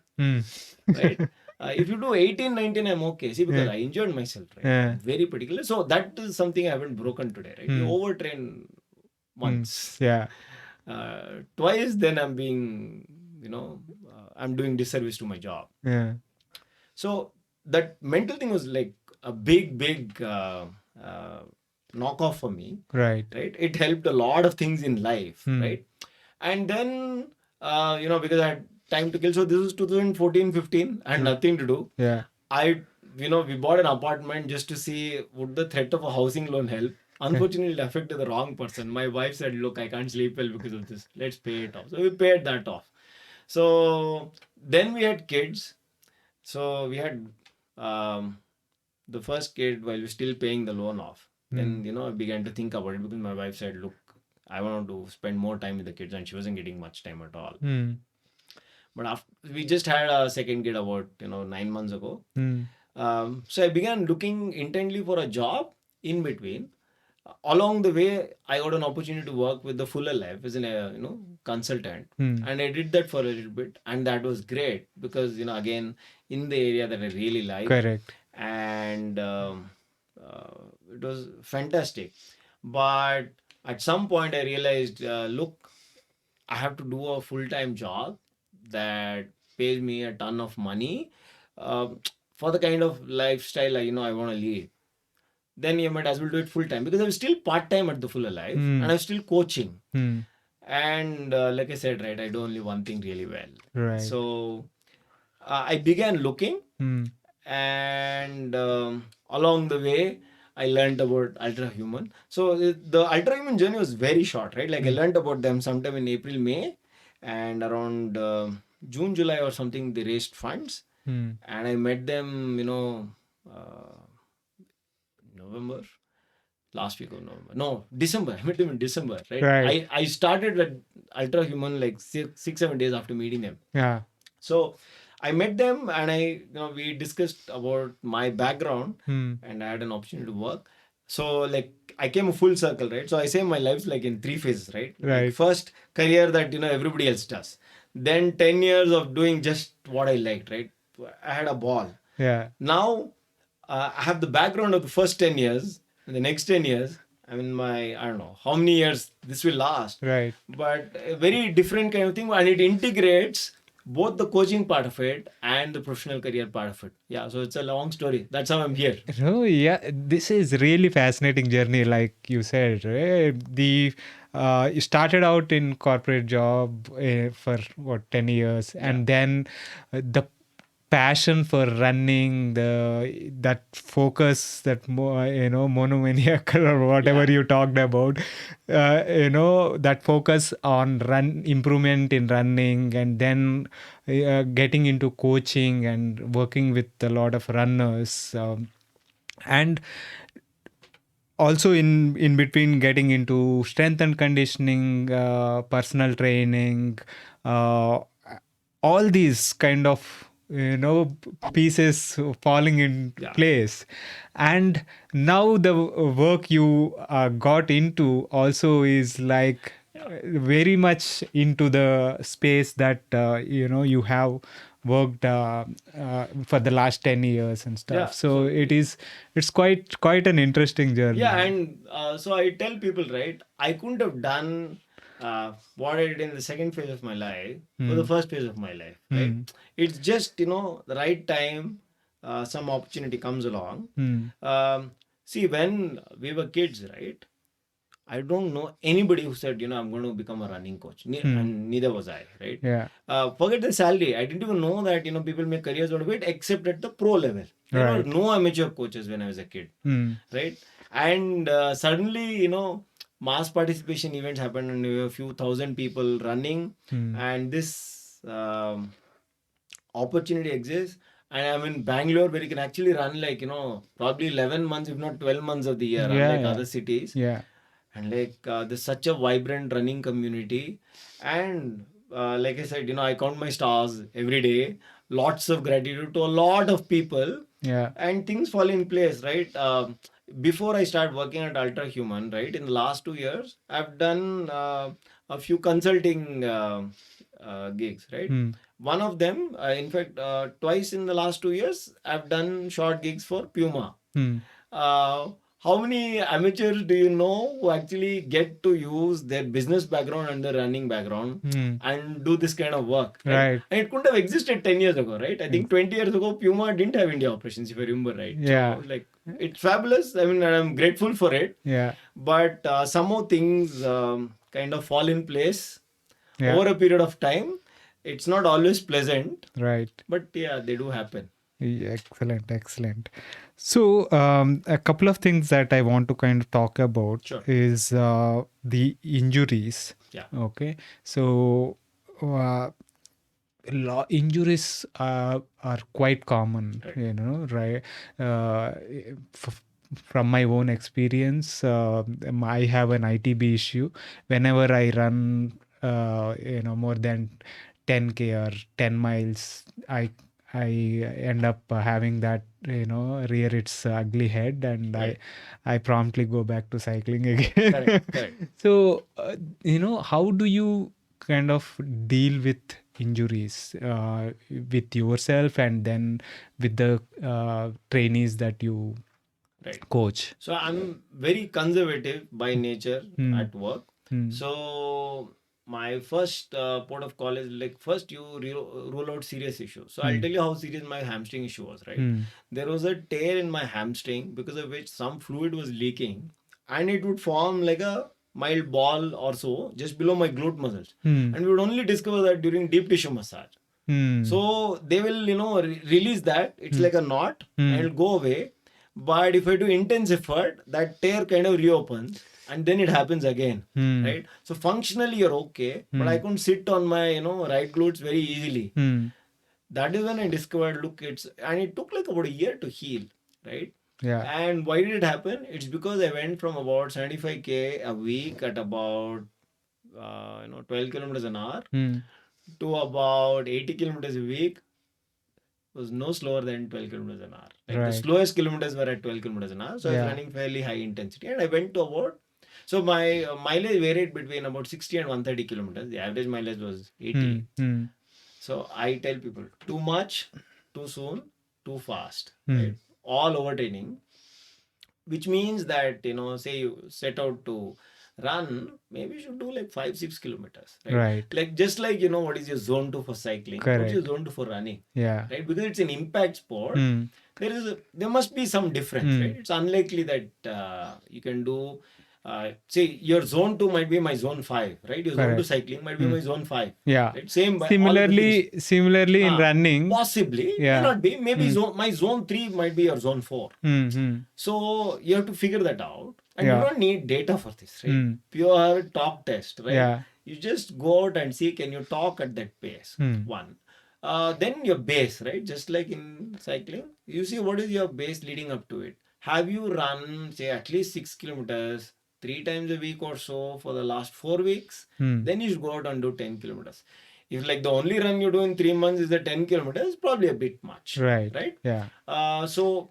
Right? If you do 18, 19, I'm okay. See, because I enjoyed myself, right? Yeah. Very particular. So that is something I haven't broken today, right? You overtrain once. Yeah. Twice, then I'm being, I'm doing disservice to my job. Yeah. So that mental thing was like a big knockoff for me. Right. Right? It helped a lot of things in life, right? And then, because I had time to kill. So this was 2014, 15. I had nothing to do. Yeah. We bought an apartment just to see would the threat of a housing loan help. Unfortunately, it affected the wrong person. My wife said, look, I can't sleep well because of this. Let's pay it off. So we paid that off. So then we had kids. So we had the first kid while we're still paying the loan off. Then, I began to think about it because my wife said, look, I want to spend more time with the kids, and she wasn't getting much time at all. But after we just had a second kid about 9 months ago. So I began looking intently for a job in between. Along the way, I got an opportunity to work with the Fuller Life as a consultant, and I did that for a little bit, and that was great because again in the area that I really like. Correct. And it was fantastic. But at some point, I realized, look, I have to do a full-time job that pays me a ton of money um, for the kind of lifestyle I want to lead, then you might as well do it full time, because I was still part time at the Full Alive and I was still coaching. And like I said, right, I do only one thing really well. Right. So I began looking, and along the way, I learned about Ultrahuman. So the Ultrahuman journey was very short, right? Like I learned about them sometime in April, May, and around June, July or something, they raised funds, and I met them, uh, November, last week of November. No, December. I met them in December, right? Right. I started at Ultrahuman like 6, 7 days after meeting them. Yeah. So I met them, and we discussed about my background, and I had an opportunity to work. So like I came a full circle, right? So I say my life's like in three phases, right? Like Right. first career that everybody else does. Then 10 years of doing just what I liked, right? I had a ball. Yeah. Now I have the background of the first 10 years, and the next 10 years, I mean, I don't know how many years this will last. Right. But a very different kind of thing, and it integrates both the coaching part of it and the professional career part of it. Yeah, so it's a long story. That's how I'm here. Oh yeah, this is really fascinating journey, like you said. Right? You started out in corporate job for what 10 years, and then the passion for running, that focus, that monomaniacal or whatever Yeah. you talked about, that focus on run improvement in running, and then getting into coaching and working with a lot of runners. And also in between getting into strength and conditioning, personal training, uh, all these kind of pieces falling in place. And now the work you got into also is like very much into the space that you have worked for the last 10 years and stuff. Yeah, so it's quite an interesting journey. Yeah, and so I tell people, right, I couldn't have done what I did in the second phase of my life for the first phase of my life, right? It's just, the right time, some opportunity comes along. See, when we were kids, right, I don't know anybody who said, I'm going to become a running coach. And neither was I, right? Yeah. Forget the salary. I didn't even know that, people make careers out of it except at the pro level. There were Right. no amateur coaches when I was a kid, right? And suddenly, mass participation events happened, and we were a few thousand people running, and this opportunity exists. And I'm in Bangalore, where you can actually run like, probably 11 months, if not 12 months of the year, Yeah, unlike yeah. other cities. Yeah. And like there's such a vibrant running community. And like I said, I count my stars every day. Lots of gratitude to a lot of people. Yeah. And things fall in place, right? Before I start working at Ultrahuman, right, in the last 2 years, I've done a few consulting gigs, right? One of them, in fact, twice in the last 2 years, I've done short gigs for Puma. Uh, how many amateurs do you know who actually get to use their business background and their running background and do this kind of work? Right. And it couldn't have existed 10 years ago, right? I think 20 years ago, Puma didn't have India operations, if I remember right. Yeah. So, like, it's fabulous. I mean, I'm grateful for it. Yeah. But somehow things kind of fall in place Yeah. over a period of time. It's not always pleasant, Right. but yeah, they do happen. Yeah, excellent, excellent. So, a couple of things that I want to kind of talk about Sure. is the injuries. Yeah. Okay. So, injuries are quite common, Right. right? From my own experience, I have an ITB issue. Whenever I run, more than 10K or 10 miles, I end up having that, rear its ugly head, and Right. I promptly go back to cycling again. Correct. So, how do you kind of deal with injuries with yourself and then with the trainees that you Right. coach? So I'm very conservative by nature at work. So my first port of call is like first you rule out serious issues. So I'll Hmm. tell you how serious my hamstring issue was, right? Hmm. There was a tear in my hamstring because of which some fluid was leaking, and it would form like a mild ball or so just below my glute muscles. Hmm. And we would only discover that during deep tissue massage. Hmm. So they will, release that. It's Hmm. like a knot and Hmm. it'll go away. But if I do intense effort, that tear kind of reopens and then it happens again, Hmm. right? So functionally you're okay, but I Hmm. couldn't sit on my, right glutes very easily. Hmm. That is when I discovered, look, and it took like about a year to heal, right? Yeah. And why did it happen? It's because I went from about 75K a week at about, 12 kilometers an hour Hmm. to about 80 kilometers a week was no slower than 12 kilometers an hour. Like the Right. slowest kilometers were at 12 kilometers an hour. So I was Yeah. running fairly high intensity and I went to about, so my mileage varied between about 60 and 130 kilometers. The average mileage was Hmm. 80. Hmm. So I tell people too much, too soon, too fast, Hmm. right? All overtraining, which means that, say you set out to run, maybe you should do like 5-6 kilometers, right? Right. Like just like, what is your zone 2 for cycling, what's your Correct. zone 2 for running, Yeah. right? Because it's an impact sport, Hmm. there must be some difference, Hmm. right? It's unlikely that you can do, say your zone 2 might be my zone 5, right? Your zone 2 Correct. cycling might be Hmm. my zone 5, Yeah. right? Same by all other things. Similarly in running. Possibly, may Yeah. not be. Maybe Hmm. my zone 3 might be your zone 4. Hmm. Hmm. So you have to figure that out. And you Yeah. don't need data for this, right? Hmm. Pure talk test, right? Yeah. You just go out and see can you talk at that pace. Hmm. One. Then your base, right? Just like in cycling, you see what is your base leading up to it. Have you run, say, at least 6 kilometers 3 times a week or so for the last 4 weeks? Hmm. Then you should go out and do 10 kilometers. If like the only run you do in 3 months is the 10 kilometers, probably a bit much, Right. right? Yeah. So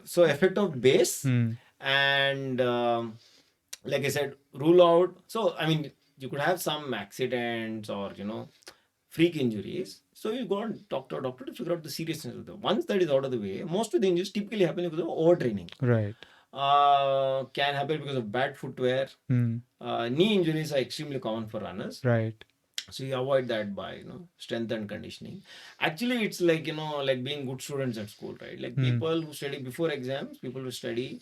so effect of base Hmm. and like I said, rule out. So I mean, you could have some accidents or freak injuries. So you go and talk to a doctor to figure out the seriousness of them. Once that is out of the way, most of the injuries typically happen because of overtraining. Right. Can happen because of bad footwear. Hmm. Knee injuries are extremely common for runners. Right. So you avoid that by strength and conditioning. Actually, it's like like being good students at school, right? Like Hmm. people who study before exams, people who study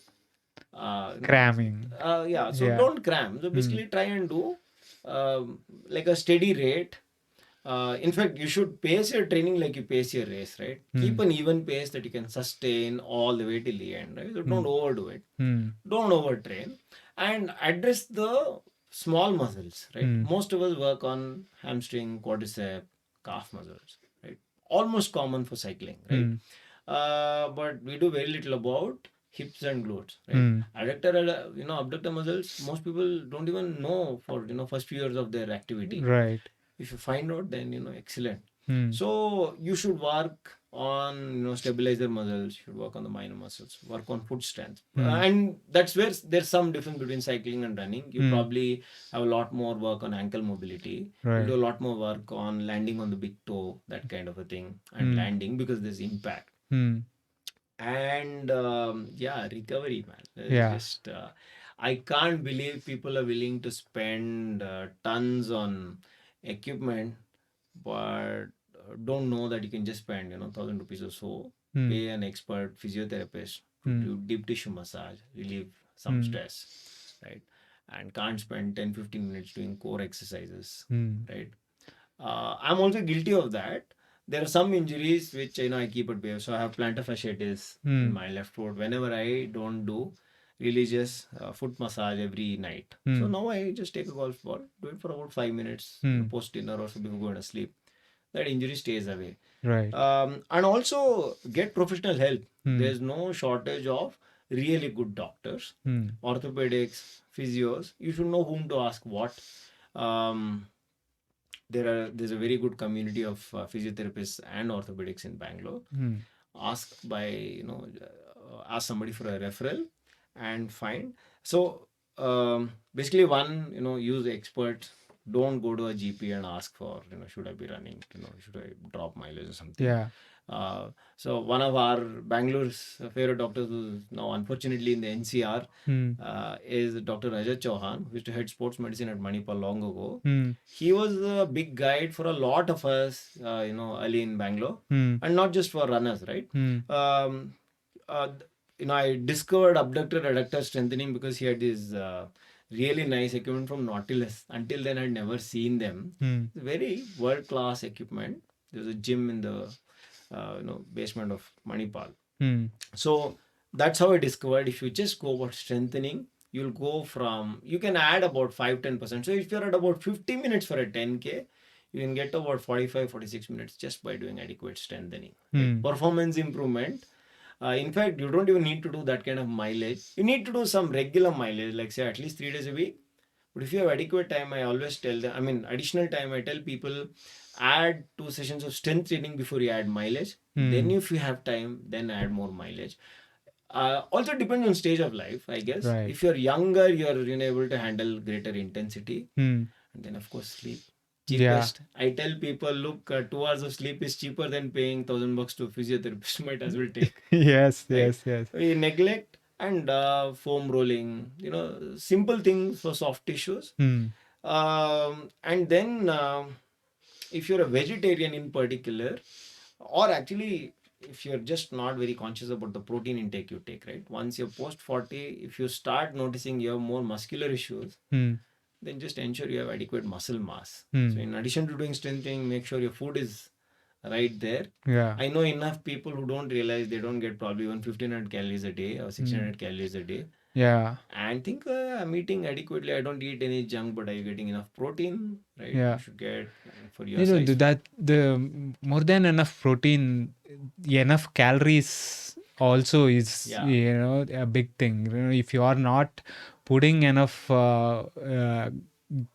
Cramming. yeah, so Yeah. don't cram. So Hmm. basically try and do like a steady rate. In fact, you should pace your training like you pace your race, right? Keep Hmm. an even pace that you can sustain all the way till the end, right? So Hmm. don't overdo it. Hmm. Don't overtrain and address the small muscles, right? Hmm. Most of us work on hamstring, quadricep, calf muscles, right? Almost common for cycling, right? Hmm. But we do very little about hips and glutes, right? Hmm. Adductor, abductor muscles, most people don't even know for, first few years of their activity. Right. If you find out, then, excellent. Hmm. So you should work on, stabilizer muscles, you should work on the minor muscles, work on foot strength. Hmm. And that's where there's some difference between cycling and running. You Hmm. probably have a lot more work on ankle mobility. You'll Right. do a lot more work on landing on the big toe, that kind of a thing, and Hmm. landing because there's impact. Hmm. And yeah, recovery, man. It's Yeah. just, I can't believe people are willing to spend tons on equipment, but don't know that you can just spend, 1,000 rupees or so, Hmm. pay an expert physiotherapist to Hmm. do deep tissue massage, relieve some Hmm. stress, right? And can't spend 10-15 minutes doing core exercises, Hmm. right? I'm also guilty of that. There are some injuries which I keep at bay. So I have plantar fasciitis in Hmm. my left foot. Whenever I don't do religious foot massage every night, so Hmm. now I just take a golf ball, do it for about 5 minutes, Hmm. post dinner or so before going to sleep. That injury stays away. Right. And also get professional help. Hmm. There's no shortage of really good doctors, Hmm. orthopedics, physios. You should know whom to ask what. Um, there's a very good community of physiotherapists and orthopedics in Bangalore. Hmm. Ask by ask somebody for a referral and find. So basically, one use experts don't go to a GP and ask for, should I be running, should I drop mileage or something. Yeah. So one of our Bangalore's favorite doctors, who's now unfortunately in the NCR, is Dr. Rajat Chauhan, who used to head sports medicine at Manipal long ago. He was a big guide for a lot of us, early in Bangalore, and not just for runners, right? Um, uh, I discovered abductor adductor strengthening because he had this really nice equipment from Nautilus. Until then, I'd never seen them. Very world class equipment. There was a gym in the basement of Manipal. So that's how I discovered if you just go about strengthening, you'll go from, you can add about 5-10%. So if you're at about 50 minutes for a 10K, you can get about 45-46 minutes just by doing adequate strengthening. Right? Performance improvement. In fact, you don't even need to do that kind of mileage. You need to do some regular mileage, like say at least 3 days a week. But if you have adequate time, I always tell them, additional time, I tell people, add 2 sessions of strength training before you add mileage. Then if you have time, then add more mileage. Also depends on stage of life, I guess. Right. If you're younger, you're able to handle greater intensity. And then of course sleep. Cheapest. I tell people, look, 2 hours of sleep is cheaper than paying $1,000 to a physiotherapist. Might as well take. Yes, Right? yes. We neglect and foam rolling, simple things for soft tissues. And then if you're a vegetarian in particular, or actually if you're just not very conscious about the protein intake you take, right? Once you're post 40, if you start noticing you have more muscular issues, then just ensure you have adequate muscle mass. So in addition to doing strength training, make sure your food is right there. Yeah. I know enough people who don't realize they don't get probably 1,500 calories a day or 1,600 calories a day. Yeah. And think I'm eating adequately. I don't eat any junk, but are you getting enough protein? Right? Yeah. You should get for your You know, size. that the more than enough protein, enough calories also is, Yeah. a big thing. If you are not putting enough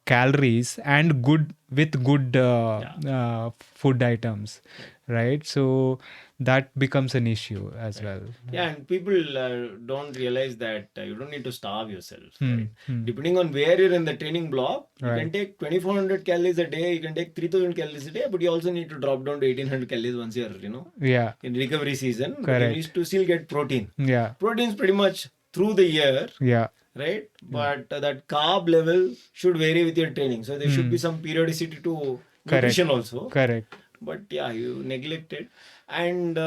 calories and good food items, right? So that becomes an issue as well. Yeah, and people don't realize that you don't need to starve yourself, right? Depending on where you're in the training block, you can take 2,400 calories a day, you can take 3,000 calories a day, but you also need to drop down to 1,800 calories once you're, in recovery season. But you need to still get protein. Yeah. Protein is pretty much through the year. Yeah. Right? But that carb level should vary with your training. So there should be some periodicity to nutrition also. Correct. But yeah, you neglect it. And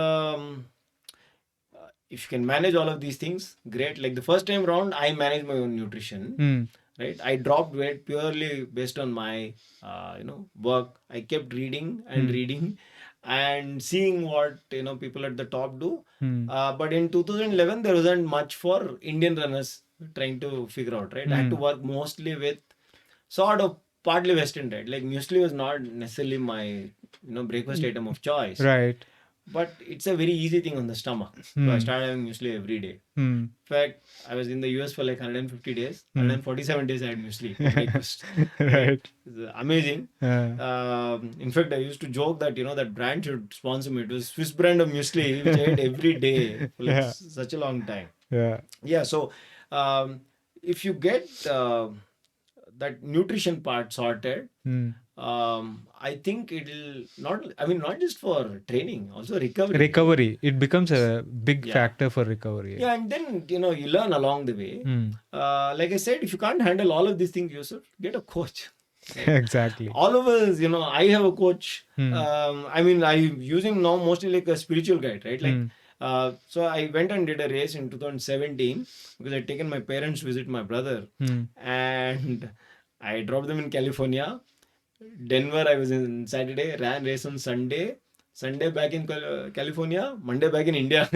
if you can manage all of these things, great. Like the first time round, I managed my own nutrition. Right? I dropped weight purely based on my, work. I kept reading and reading and seeing what, people at the top do. But in 2011, there wasn't much for Indian runners trying to figure out, right? I had to work mostly with sort of partly Western diet. Like muesli was not necessarily my, breakfast item of choice. Right. But it's a very easy thing on the stomach. So I started having muesli every day. In fact, I was in the US for like 150 days. 147 days I had muesli for breakfast. Right. It's amazing. In fact, I used to joke that, that brand should sponsor me. It was Swiss brand of muesli, which I ate every day for like such a long time. Yeah. So if you get that nutrition part sorted, I think it'll not just for training, also recovery. It becomes a big factor for recovery. Yeah, and then you learn along the way. Like I said, if you can't handle all of these things yourself, get a coach. Right? Exactly. All of us, I have a coach. I use him now mostly like a spiritual guide, right? Like, so I went and did a race in 2017 because I'd taken my parents to visit my brother, and I dropped them in California. Denver, I was in Saturday, ran race on Sunday. Sunday back in California, Monday back in India,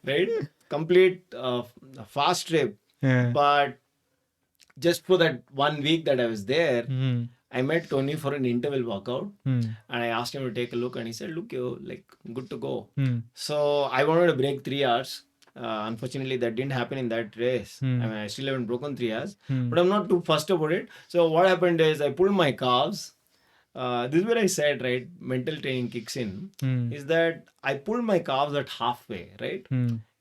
right? Complete fast trip. But just for that 1 week that I was there, I met Tony for an interval workout, and I asked him to take a look, and he said, "Look, you're like good to go." So I wanted to break 3 hours. Unfortunately, that didn't happen in that race. I still haven't broken 3 hours, but I'm not too fussed about it. So what happened is I pulled my calves. This is where I said, right, mental training kicks in, is that I pulled my calves at halfway, right?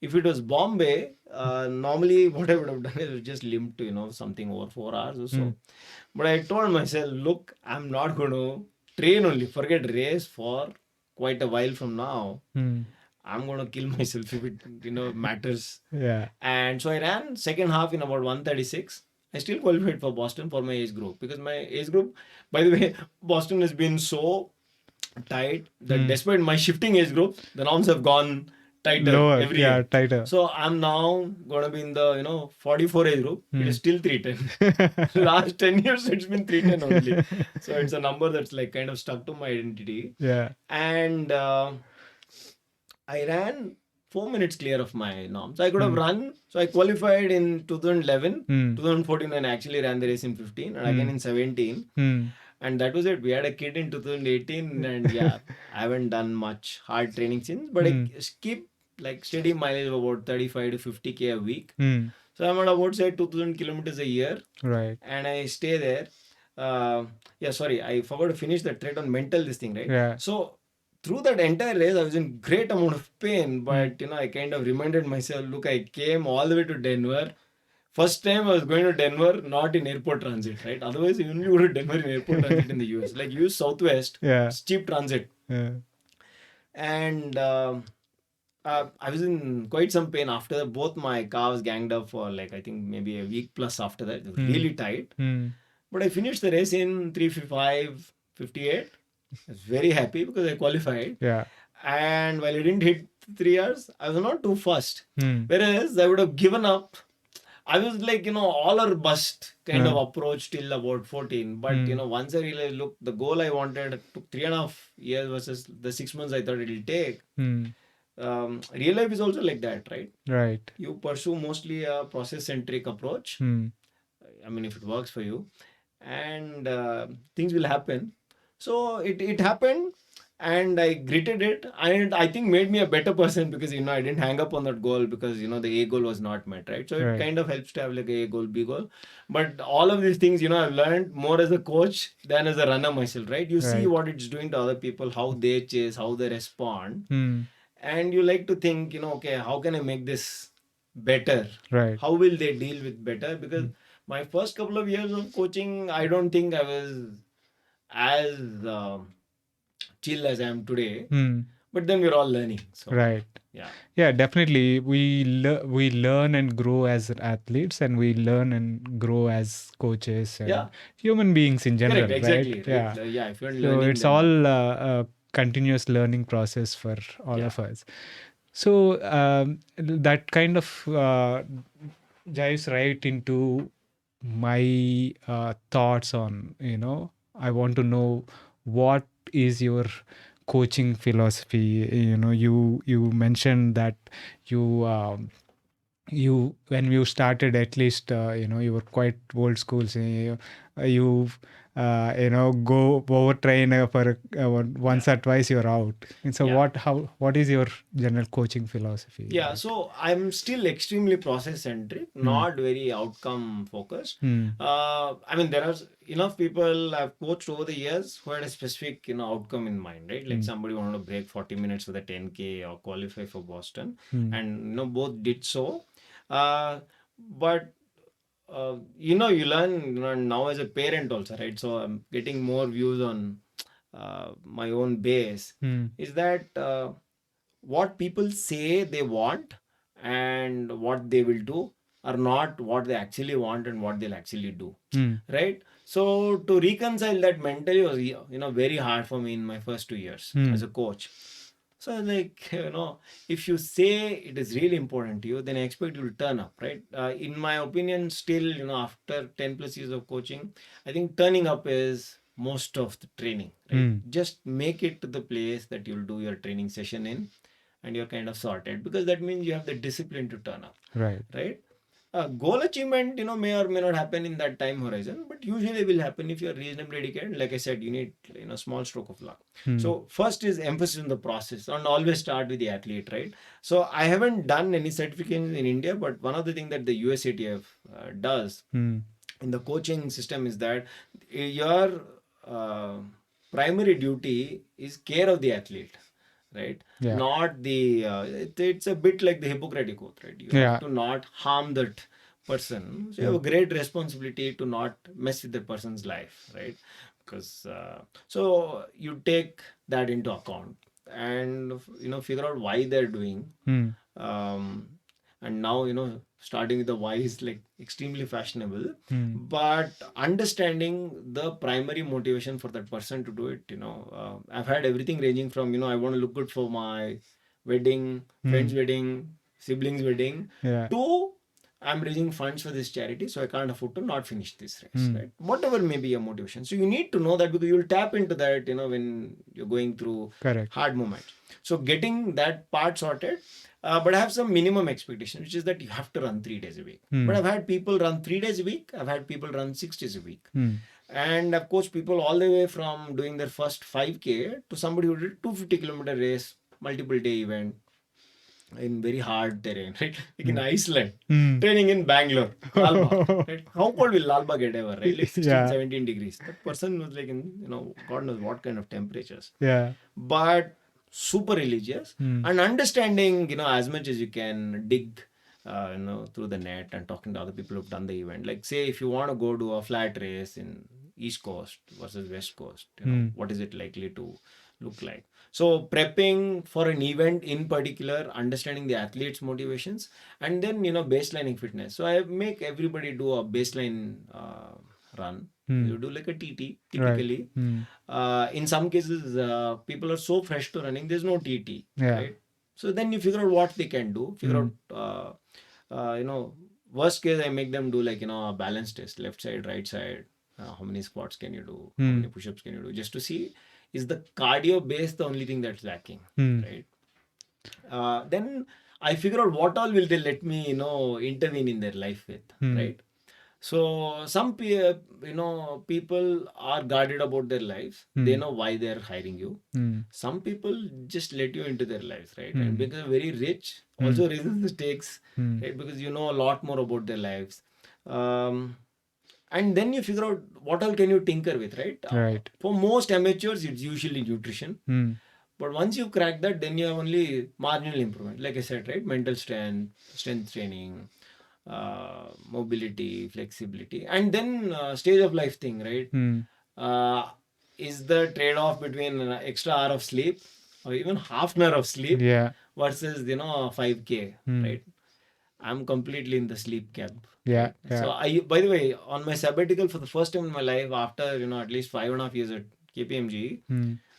If it was Bombay, normally what I would have done is just limp to, something over 4 hours or so. But I told myself, look, I'm not going to train only, forget race for quite a while from now. Hmm. I'm going to kill myself if it matters. Yeah. And so I ran second half in about 136. I still qualified for Boston for my age group, because my age group, by the way, Boston has been so tight that Hmm. despite my shifting age groups, the norms have gone tighter Lower. every Yeah. year. Tighter. So I'm now gonna be in the 44 age group. It Hmm. is still 310. Last 10 years it's been 310 only. So it's a number that's like kind of stuck to my identity. Yeah. And I ran 4 minutes clear of my norms. I could have Hmm. run. So I qualified in 2011. Hmm. 2014 and I actually ran the race in 15 and again Hmm. in 17. Hmm. And that was it. We had a kid in 2018 and yeah, I haven't done much hard training since, but I Hmm. keep like steady mileage of about 35 to 50K a week. Hmm. So I'm at about say 2000 kilometers a year Right. and I stay there. Yeah, sorry, I forgot to finish the thread on mental this thing, right? Yeah. So through that entire race, I was in great amount of pain, Hmm. but I kind of reminded myself, look, I came all the way to Denver. First time I was going to Denver, not in airport transit, right? Otherwise, you only go to Denver in airport transit in the US. Like use Southwest, Yeah. it's cheap transit. Yeah. And I was in quite some pain after both my calves ganged up for like I think maybe a week plus after that. It was Hmm. really tight. Hmm. But I finished the race in 3:55, 58. I was very happy because I qualified. Yeah. And while I didn't hit 3 hours, I was not too fast. Hmm. Whereas I would have given up. I was like, all or bust kind of Yeah. approach till about 14. But, Hmm. once I realized, look, the goal I wanted took 3.5 years versus the 6 months I thought it'll take. Hmm. Real life is also like that, right? Right. You pursue mostly a process centric approach. Hmm. I mean, if it works for you, and things will happen. So it happened, and I gritted it, and I think made me a better person because I didn't hang up on that goal because the A goal was not met, right? So it Right. kind of helps to have like a goal, B goal. But all of these things, I've learned more as a coach than as a runner myself, right? You see Right. what it's doing to other people, how they chase, how they respond, Hmm. and you like to think, okay, how can I make this better? Right. How will they deal with better? Because Hmm. my first couple of years of coaching, I don't think I was as chill as I am today. Hmm. But then we're all learning. So Right. yeah, Yeah, definitely. We learn and grow as athletes, and we learn and grow as coaches yeah, and human beings in correct, general, right? exactly, right. Yeah. Yeah, if you're So learning, it's then all a continuous learning process for all yeah, of us. So that kind of dives right into my thoughts on, I want to know what is your coaching philosophy. You mentioned that you when you started, at least you were quite old school, so you go overtrain for once yeah. or twice you're out. And so Yeah. what is your general coaching philosophy, Yeah, like? so I'm still extremely process centric, Hmm. not very outcome focused. Hmm. I mean, there are enough people I've coached over the years who had a specific, outcome in mind, right? Like Hmm. somebody wanted to break 40 minutes with a 10K or qualify for Boston, Hmm. and both did so. But you learn now as a parent also, right? So I'm getting more views on my own base. Hmm. Is that what people say they want and what they will do are not what they actually want and what they'll actually do, Hmm. right? So to reconcile that mentally was very hard for me in my first 2 years Hmm. as a coach. So like if you say it is really important to you, then I expect you to turn up, right? In my opinion, still after 10 plus years of coaching, I think turning up is most of the training, right? Hmm. Just make it to the place that you'll do your training session in, and you're kind of sorted, because that means you have the discipline to turn up, Right. right? Goal achievement, may or may not happen in that time horizon, but usually will happen if you're reasonably dedicated. Like I said, you need small stroke of luck. Hmm. So first is emphasis on the process, and always start with the athlete, right? So I haven't done any certifications in India, but one of the things that the USATF does Hmm. in the coaching system is that your uh, primary duty is care of the athlete, right? Yeah. Not the it's a bit like the Hippocratic oath, right? You have Yeah. to not harm that person, so you have a great responsibility to not mess with the person's life, right? Because so you take that into account and figure out why they're doing. Um, and now starting with the why is like extremely fashionable, but understanding the primary motivation for that person to do it. I've had everything ranging from I want to look good for my wedding, friend's wedding, siblings wedding, Yeah. to I'm raising funds for this charity, so I can't afford to not finish this race, right? Whatever may be your motivation. So you need to know that, because you'll tap into that, when you're going through Correct. hard moments. So getting that part sorted, but I have some minimum expectation, which is that you have to run 3 days a week. But I've had people run 3 days a week. I've had people run 6 days a week. And I've coached people all the way from doing their first 5K to somebody who did 250-kilometer race, multiple day event in very hard terrain, right? Like in Iceland, training in Bangalore, Lalbagh, right? How cold will Lalbagh get ever, right? Like 16, Yeah. 17 degrees. That person was like in, God knows what kind of temperatures. Yeah. But super religious and understanding, as much as you can dig, through the net and talking to other people who've done the event. Like, say, if you want to go to a flat race in East Coast versus West Coast, what is it likely to look like? So prepping for an event in particular, understanding the athlete's motivations, and then baselining fitness. So I make everybody do a baseline run. You do like a TT typically. In some cases, people are so fresh to running, there's no TT, Yeah. right? So then you figure out what they can do. Figure out, worst case, I make them do like a balance test, left side, right side. How many squats can you do? How many push-ups can you do? Just to see, is the cardio base the only thing that's lacking, right? Then I figure out what all will they let me intervene in their life with, right? So some people are guarded about their lives. They know why they're hiring you. Some people just let you into their lives, right? And because they're very rich, also raises the stakes, right? Because you know a lot more about their lives. And then you figure out what all can you tinker with, right? Right. For most amateurs, it's usually nutrition. But once you crack that, then you have only marginal improvement. Like I said, right? Mental strength training, mobility, flexibility, and then stage of life thing, right? Is the trade-off between an extra hour of sleep or even half an hour of sleep Yeah. versus 5K, right? I'm completely in the sleep camp. Yeah. Right? Yeah. So by the way, on my sabbatical for the first time in my life, after at least 5.5 years at KPMG,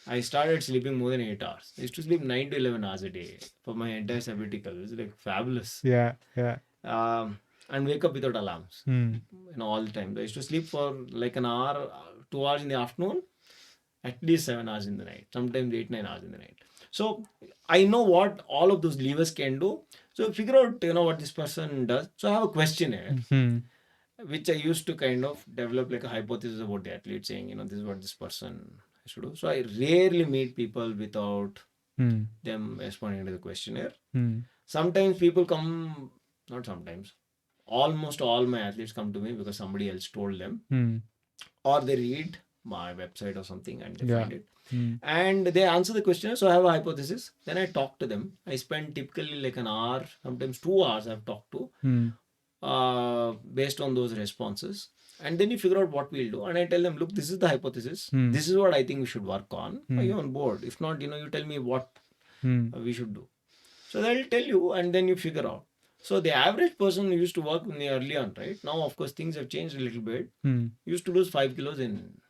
I started sleeping more than 8 hours. I used to sleep 9 to 11 hours a day for my entire sabbatical. It was like fabulous. Yeah. Yeah. And wake up without alarms. All the time. I used to sleep for like an hour, 2 hours in the afternoon, at least 7 hours in the night, sometimes 8, 9 hours in the night. So I know what all of those levers can do. So figure out, what this person does. So I have a questionnaire, which I used to kind of develop like a hypothesis about the athlete, saying, this is what this person has to do. So I rarely meet people without them responding to the questionnaire. Sometimes people come, not sometimes, almost all my athletes come to me because somebody else told them, or they read my website or something and they find it. And they answer the questionnaire. So I have a hypothesis. Then I talk to them. I spend typically like an hour, sometimes 2 hours I've talked to, based on those responses. And then you figure out what we'll do. And I tell them, look, this is the hypothesis. This is what I think we should work on. Are you on board? If not, you tell me what we should do. So they'll tell you, and then you figure out. So the average person who used to work with me early on, right? Now, of course, things have changed a little bit. Used to lose 5 kilos in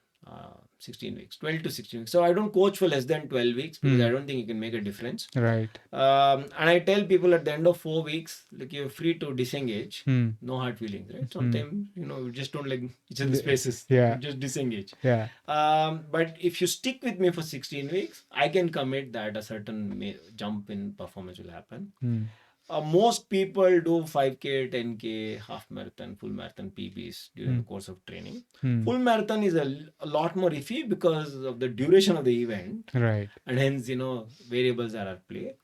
16 weeks, 12 to 16 weeks. So I don't coach for less than 12 weeks because I don't think you can make a difference. Right. And I tell people at the end of 4 weeks, like, you're free to disengage. No hard feelings, right? Sometimes, we just don't like each other's faces. Yeah. Just disengage. Yeah. But if you stick with me for 16 weeks, I can commit that a certain jump in performance will happen. Most people do 5K, 10K, half marathon, full marathon PBs during the course of training. Full marathon is a lot more iffy because of the duration of the event. Right. And hence, variables are at play.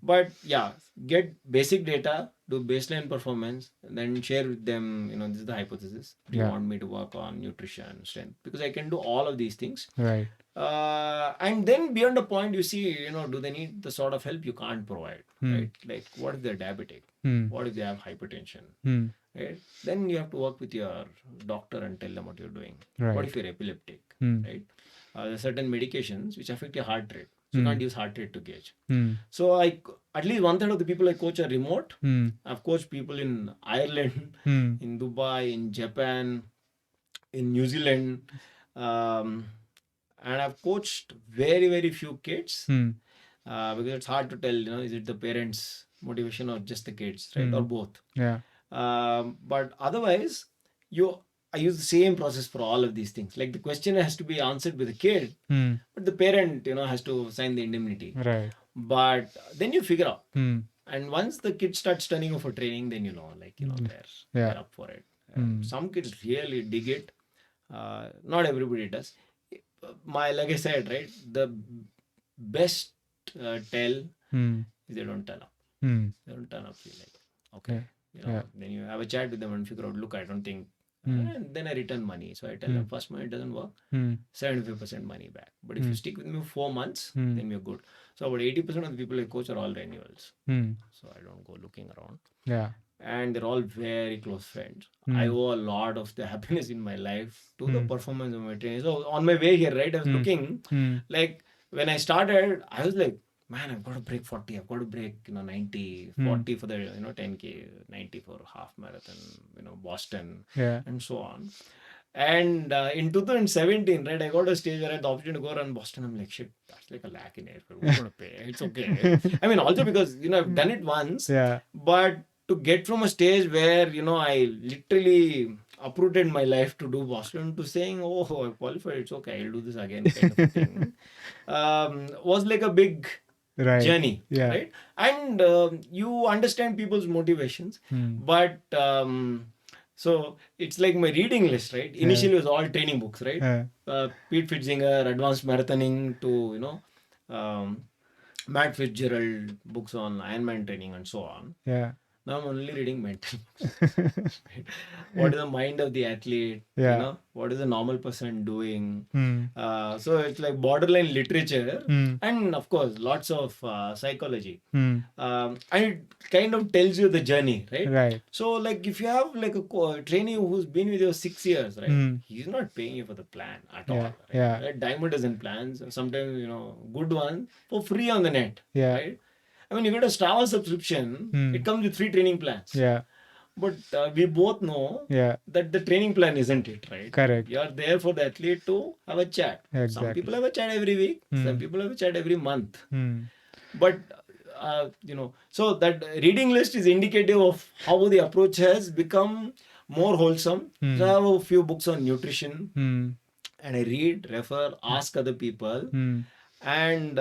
But yeah, get basic data, do baseline performance, and then share with them, this is the hypothesis. Do you want me to work on nutrition, strength? Because I can do all of these things. Right. And then beyond a point, you see, do they need the sort of help you can't provide, right? Like, what if they're diabetic? What if they have hypertension? Right? Then you have to work with your doctor and tell them what you're doing. What if you're epileptic? Right? There are certain medications which affect your heart rate. So you can't use heart rate to gauge. So at least one third of the people I coach are remote. I've coached people in Ireland, in Dubai, in Japan, in New Zealand, um, and I've coached very very few kids because it's hard to tell. Is it the parents' motivation or just the kids, right, or both? Yeah. But otherwise, I use the same process for all of these things. Like the question has to be answered with the kid, but the parent, has to sign the indemnity. Right. But then you figure out, and once the kid starts turning up for training, then they're up for it. Some kids really dig it. Not everybody does. Like I said, right, the best tell is they don't turn up. They don't turn up. Feel like okay, then you have a chat with them and figure out. Look, I don't think. And then I return money. So I tell them first month it doesn't work, 75% money back. But if you stick with me for 4 months, then we're good. So about 80% of the people I coach are all renewals. So I don't go looking around. Yeah. And they're all very close friends. I owe a lot of the happiness in my life to the performance of my training. So on my way here, right, I was looking, like when I started, I was like, man, I've got to break 40. I've got to break, 90, 40 for the, 10K, 90 for half marathon, Boston, and so on. And in 2017, right, I got a stage where I had the opportunity to go run Boston. I'm like, shit, that's like a lakh in air. Who's going to pay? It's okay. I mean, also because, I've done it once. Yeah. But to get from a stage where, I literally uprooted my life to do Boston to saying, oh, I qualified, it's okay, I'll do this again, kind of a thing, was like a big journey, right? And you understand people's motivations, but so it's like my reading list, right? Initially it was all training books, right? Pete Fitzinger, Advanced Marathoning to, Matt Fitzgerald books on Ironman training and so on. Yeah. Now I'm only reading mental books. Right? What is the mind of the athlete? What is a normal person doing? So it's like borderline literature, and of course lots of psychology. And it kind of tells you the journey, right? Right. So like if you have like a trainee who's been with you 6 years, right? He's not paying you for the plan at all. Right? Right? Diamond doesn't plans. Sometimes good ones for free on the net. Right? I mean, you get a Strava subscription, it comes with 3 training plans. Yeah. But we both know that the training plan isn't it, right? Correct. You're there for the athlete to have a chat. Exactly. Some people have a chat every week. Some people have a chat every month. But, so that reading list is indicative of how the approach has become more wholesome. So I have a few books on nutrition. And I read, refer, ask other people. And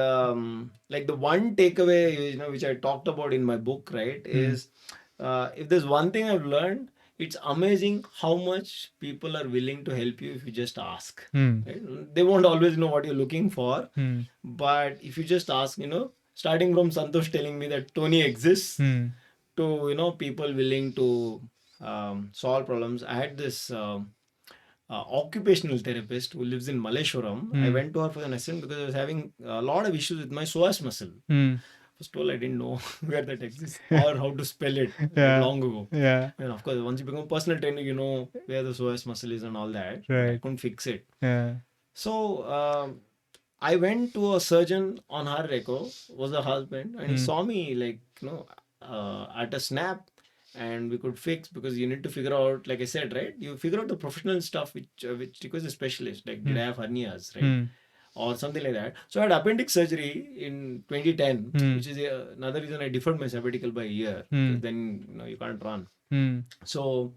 like the one takeaway, which I talked about in my book, right, is if there's one thing I've learned, it's amazing how much people are willing to help you if you just ask. Right? They won't always know what you're looking for, but if you just ask, starting from Santosh telling me that Tony exists, to people willing to solve problems. I had this occupational therapist who lives in Malleshwaram. I went to her for an assessment because I was having a lot of issues with my psoas muscle. First of all, I didn't know where that exists or how to spell it long ago. And of course, once you become a personal trainer, you know where the psoas muscle is and all that. Right. I couldn't fix it. So I went to a surgeon on her echo, was a husband, and he saw me like, at a snap. And we could fix, because you need to figure out, like I said, right? You figure out the professional stuff which requires a specialist. Like, did I have hernias, right? Or something like that. So I had appendix surgery in 2010, which is another reason I deferred my sabbatical by a year. Because then, you can't run. So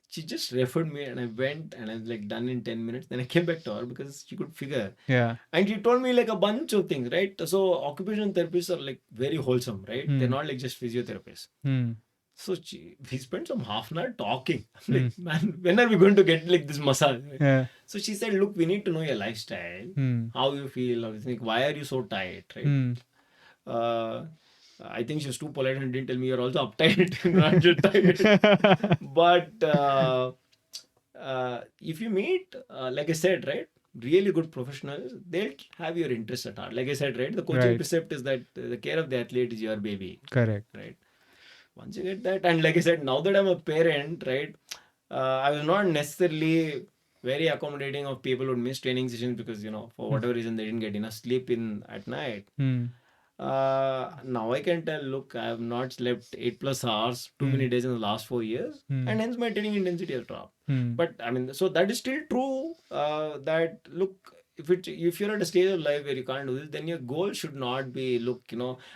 she just referred me and I went and I was like done in 10 minutes. Then I came back to her because she could figure. And she told me like a bunch of things, right? So occupational therapists are like very wholesome, right? They're not like just physiotherapists. So we spent some half an hour talking. I'm like, man, when are we going to get like this massage? So she said, look, we need to know your lifestyle, how you feel, how you think, why are you so tight, right? I think she was too polite and didn't tell me you're also uptight, not just tight. But if you meet, like I said, right, really good professionals, they'll have your interest at heart. Like I said, right, the coaching Right. precept is that the care of the athlete is your baby, Correct. right? Once you get that, and like I said, now that I'm a parent, right, I was not necessarily very accommodating of people who miss training sessions because, for whatever reason they didn't get enough sleep in at night. Now I can tell, look, I have not slept 8+ hours too many days in the last 4 years, and hence my training intensity has dropped. But I mean, so that is still true. That look, if you're at a stage of life where you can't do this, then your goal should not be, look,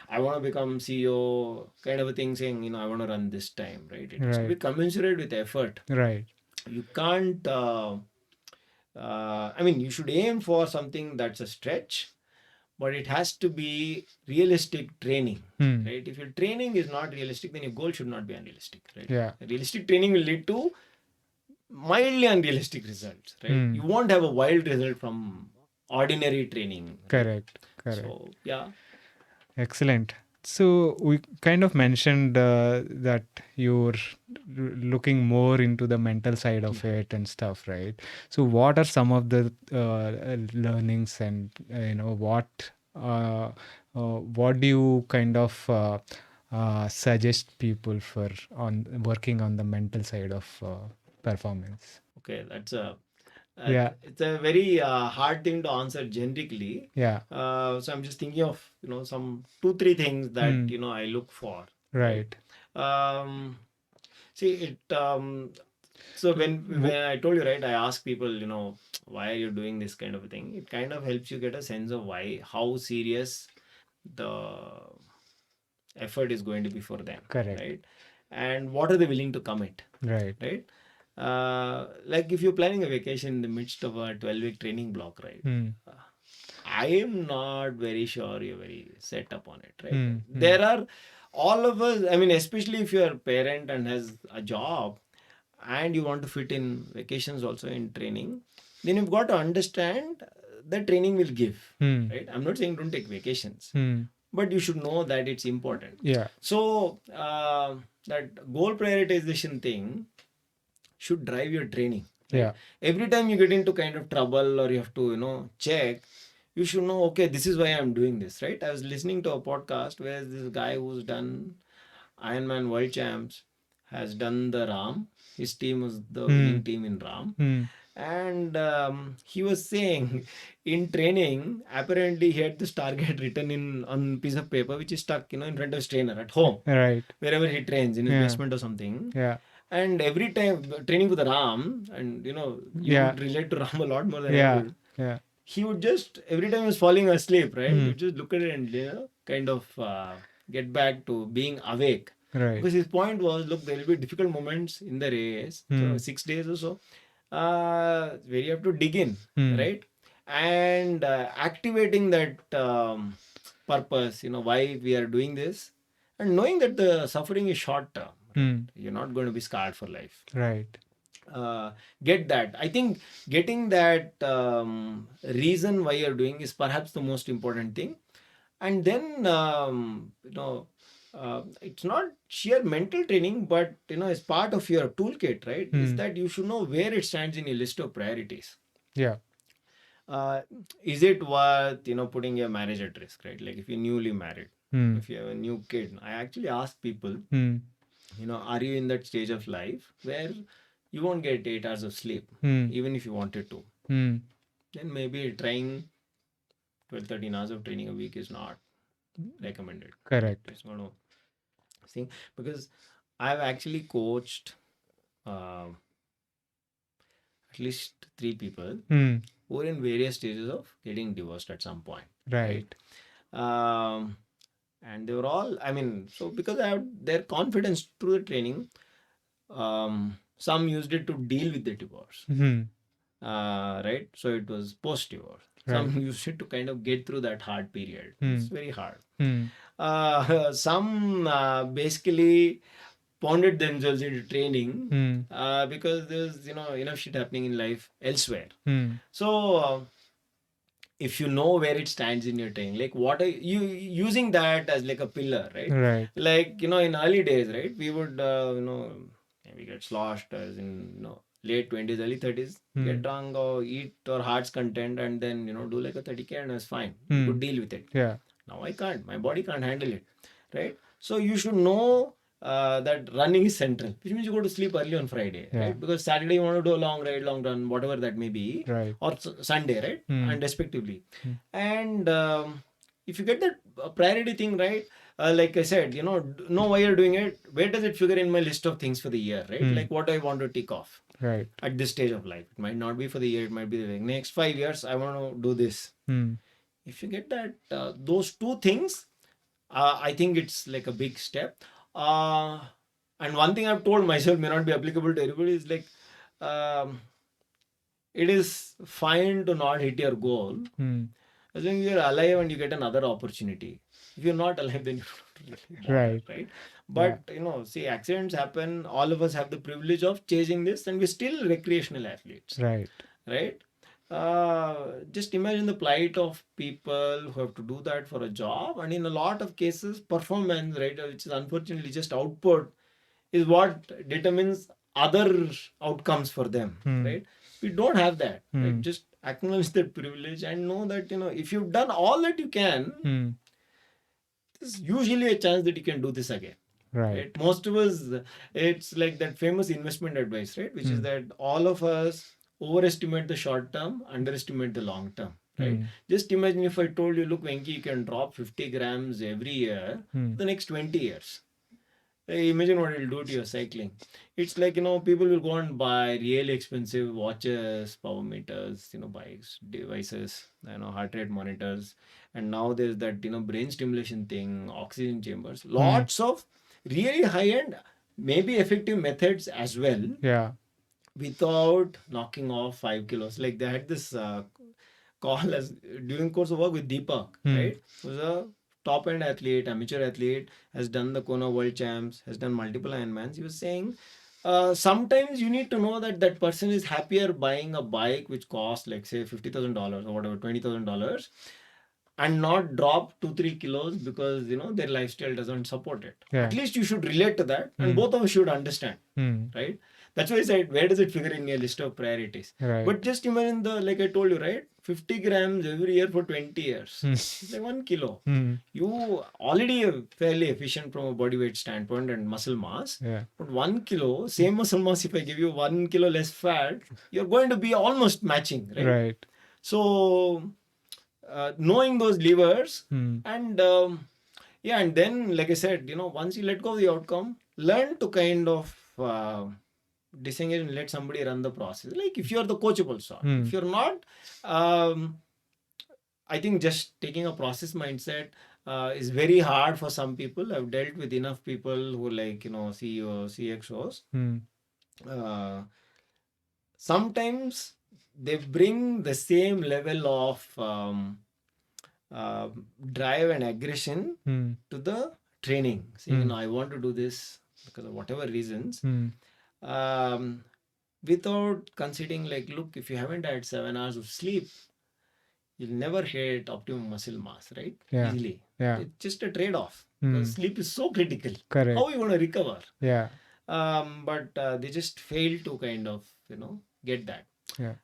I want to become CEO kind of a thing, saying, I want to run this time, right? It has to be Right. commensurate with effort. Right. You can't. I mean, you should aim for something that's a stretch, but it has to be realistic training, right? If your training is not realistic, then your goal should not be unrealistic, right? Yeah. Realistic training will lead to mildly unrealistic results, right? You won't have a wild result from ordinary training, right? Correct. Correct. So yeah. Excellent. So we kind of mentioned that you're looking more into the mental side of it and stuff, right? So what are some of the learnings, and what do you kind of suggest people for on working on the mental side of performance? Okay, that's a Yeah. it's a very hard thing to answer generically. Yeah. So I'm just thinking of some 2-3 things that I look for. Right. See it. So when I told you, right, I ask people, why are you doing this kind of a thing? It kind of helps you get a sense of how serious the effort is going to be for them. Correct. Right? And what are they willing to commit? Right. Right? Like if you're planning a vacation in the midst of a 12-week training block, right? I am not very sure you're very set up on it, right? There are all of us, I mean, especially if you're a parent and has a job and you want to fit in vacations also in training, then you've got to understand that training will give, right? I'm not saying don't take vacations, but you should know that it's important. Yeah. So that goal prioritization thing should drive your training. Right? Yeah. Every time you get into kind of trouble or you have to, check, you should know, okay, this is why I'm doing this, right? I was listening to a podcast where this guy who's done Ironman World Champs has done the RAM. His team was the winning team in RAM. And he was saying in training, apparently he had this target written on piece of paper, which is stuck, in front of his trainer at home. Right. Wherever he trains, in his basement or something. Yeah. And every time training with the RAM, and you would relate to RAM a lot more than I would. Yeah. He would just, every time he was falling asleep, right? He would just look at it and kind of get back to being awake. Right. Because his point was, look, there will be difficult moments in the race, so 6 days or so, where you have to dig in, right? And activating that purpose, why we are doing this, and knowing that the suffering is short term. Right? You're not going to be scarred for life. Right. Get that. I think getting that reason why you're doing is perhaps the most important thing. And then, it's not sheer mental training, but, as part of your toolkit, right, is that you should know where it stands in your list of priorities. Yeah. Is it worth, putting your marriage at risk, right? Like if you're newly married, if you have a new kid, I actually ask people, are you in that stage of life where you won't get 8 hours of sleep, even if you wanted to? Then maybe trying 12-13 hours of training a week is not recommended. Correct. It's going to see, because I've actually coached at least 3 people who are in various stages of getting divorced at some point. Right. And they were all, I mean, so because I have their confidence through the training, some used it to deal with the divorce. Right? So it was post-divorce. Some used it to kind of get through that hard period. It's very hard. Some basically pounded themselves into training because there's enough shit happening in life elsewhere. So if you know where it stands in your training, like what are you using that as like a pillar, right? Right. Like in early days, right, we would we get sloshed as in late 20s, early 30s, get drunk or eat or heart's content, and then, do like a 30K and it's fine. You could deal with it. Yeah. Now I can't. My body can't handle it, right? So you should know that running is central, which means you go to sleep early on Friday, Yeah. right? Because Saturday you want to do a long ride, long run, whatever that may be, Right. or Sunday, right? And respectively. And if you get that priority thing right, like I said, know why you're doing it. Where does it figure in my list of things for the year, right? Like what I want to tick off. Right. At this stage of life, it might not be for the year. It might be the next 5 years. I want to do this. If you get that, those two things, I think it's like a big step. And one thing I've told myself may not be applicable to everybody is like, um, it is fine to not hit your goal as long as you're alive and you get another opportunity. If you're not alive, then you don't really bother, right? But see, accidents happen. All of us have the privilege of chasing this, and we're still recreational athletes, right? Just imagine the plight of people who have to do that for a job, and in a lot of cases, performance, right, which is unfortunately just output, is what determines other outcomes for them, right? We don't have that, right? Just acknowledge that privilege and know that if you've done all that you can, there's usually a chance that you can do this again. Right. Most of us, it's like that famous investment advice, right? Which is that all of us overestimate the short term, underestimate the long term, right? Just imagine if I told you, look, Venki, you can drop 50 grams every year for the next 20 years. Imagine what it'll do to your cycling. It's like, people will go and buy really expensive watches, power meters, bikes, devices, heart rate monitors. And now there's that, brain stimulation thing, oxygen chambers, lots of really high-end, maybe effective methods as well. Yeah. Without knocking off 5 kilos. Like they had this call as during course of work with Deepak, right? Who's a top end athlete, amateur athlete, has done the Kona World Champs, has done multiple Ironmans. He was saying sometimes you need to know that that person is happier buying a bike which costs like say $50,000 or whatever, $20,000, and not drop 2-3 kilos because their lifestyle doesn't support it. At least you should relate to that, and both of us should understand, right? That's why I said, where does it figure in your list of priorities? But just imagine like I told you, right? 50 grams every year for 20 years. It's like 1 kilo. You already are fairly efficient from a body weight standpoint and muscle mass. But 1 kilo, same muscle mass, if I give you 1 kilo less fat, you're going to be almost matching, right? So, knowing those levers and and then, like I said, once you let go of the outcome, learn to kind of disengage and let somebody run the process. Like if you're the coachable sort, if you're not, I think just taking a process mindset is very hard for some people. I've dealt with enough people who CEOs, CXOs. Sometimes they bring the same level of drive and aggression to the training. Saying, I want to do this because of whatever reasons. Without considering look, if you haven't had 7 hours of sleep, you'll never hit optimum muscle mass, right? Easily. It's just a trade-off. Because sleep is so critical. Correct. How are you going to recover? Yeah. But they just fail to kind of, get that. Yeah.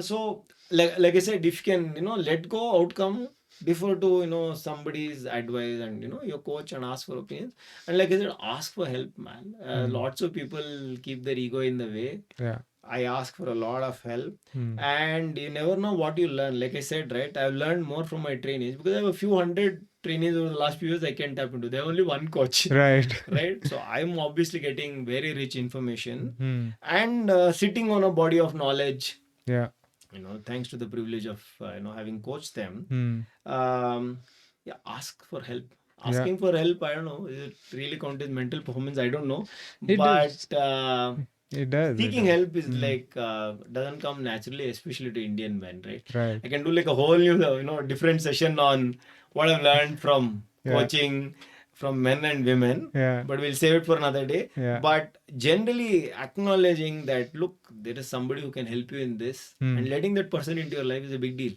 So, like I said, if you can, let go outcome, defer to somebody's advice and your coach and ask for opinions, and like I said, ask for help, man. Lots of people keep their ego in the way. I ask for a lot of help, and you never know what you learn. Like I said, right, I've learned more from my trainees because I have a few hundred trainees over the last few years I can tap into. They have only one coach. Right. So I'm obviously getting very rich information and sitting on a body of knowledge. Thanks to the privilege of having coached them. Ask for help. Asking for help, I don't know, is it really count as mental performance? I don't know. But it does. Seeking help is doesn't come naturally, especially to Indian men, right? I can do like a whole new different session on what I've learned from coaching from men and women, but we'll save it for another day. But generally acknowledging that, look, there is somebody who can help you in this, and letting that person into your life is a big deal.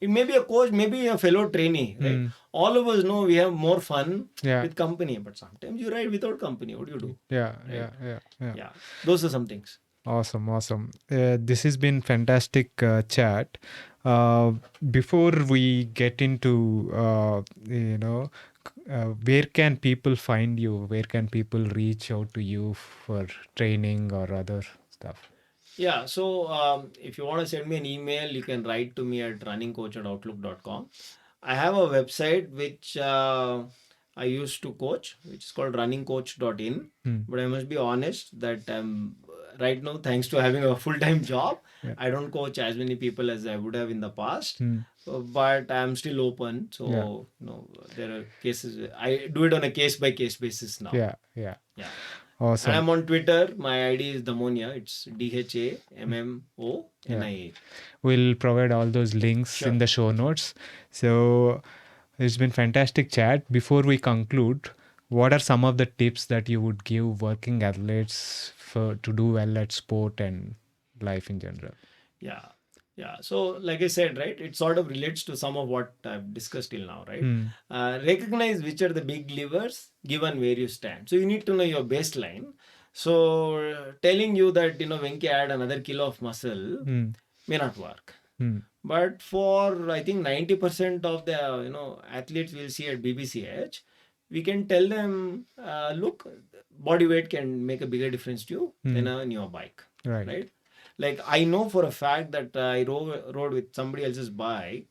It may be a coach, maybe a fellow trainee, right? All of us know we have more fun with company, but sometimes you ride without company. What do you do? Yeah. Those are some things. Awesome, awesome. This has been fantastic chat. Uh, Before we get into, where can people find you? Where can people reach out to you for training or other stuff? Yeah, so if you want to send me an email, you can write to me at runningcoach@outlook.com. I have a website which I used to coach, which is called runningcoach.in. But I must be honest that right now, thanks to having a full-time job, Yeah. I don't coach as many people as I would have in the past. Hmm. But I'm still open. Yeah. So, there are cases. I do it on a case-by-case basis now. Yeah, yeah. Yeah. And Awesome. I'm on Twitter. My ID is Dhamonia. It's DHAMMONIA. We'll provide all those links Sure. in the show notes. So it's been fantastic chat. Before we conclude, what are some of the tips that you would give working athletes for to do well at sport and life in general? Yeah. Yeah. So, like I said, right, it sort of relates to some of what I've discussed till now, right? Recognize which are the big levers given where you stand. So, you need to know your baseline. So, telling you that, Venki add another kilo of muscle may not work. But for, I think, 90% of the, athletes we'll see at BBCH, we can tell them, look, body weight can make a bigger difference to you than a newer bike, right? Like I know for a fact that I rode with somebody else's bike.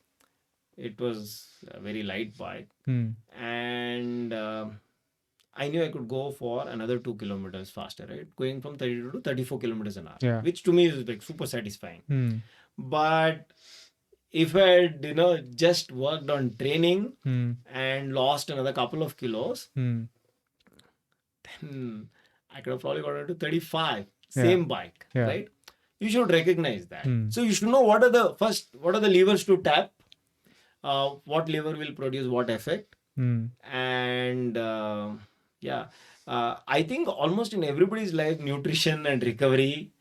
It was a very light bike, and I knew I could go for another 2 kilometers faster, right? Going from 32 to 34 kilometers an hour, Yeah. which to me is like super satisfying. But if I had, just worked on training and lost another couple of kilos, then I could have probably got to 35, same bike, right? You should recognize that. So you should know what are the levers to tap, what lever will produce what effect, and I think almost in everybody's life, nutrition and recovery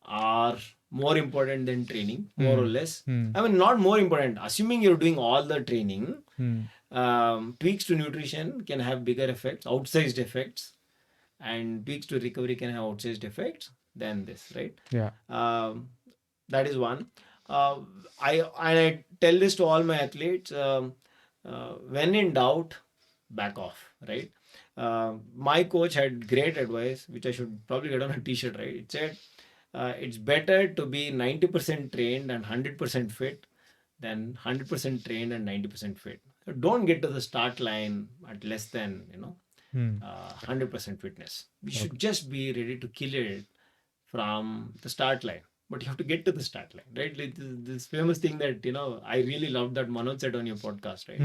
are more important than training, more or less. I mean, not more important. Assuming you're doing all the training, tweaks to nutrition can have bigger effects, outsized effects, and tweaks to recovery can have outsized effects than this, right? Yeah. That is one. I tell this to all my athletes. When in doubt, back off, right? My coach had great advice, which I should probably get on a t-shirt, right? It said, it's better to be 90% trained and 100% fit than 100% trained and 90% fit. So don't get to the start line at less than 100% fitness. We should just be ready to kill it from the start line. But you have to get to the start line, right? Like this famous thing that I really loved that Manoj said on your podcast, right?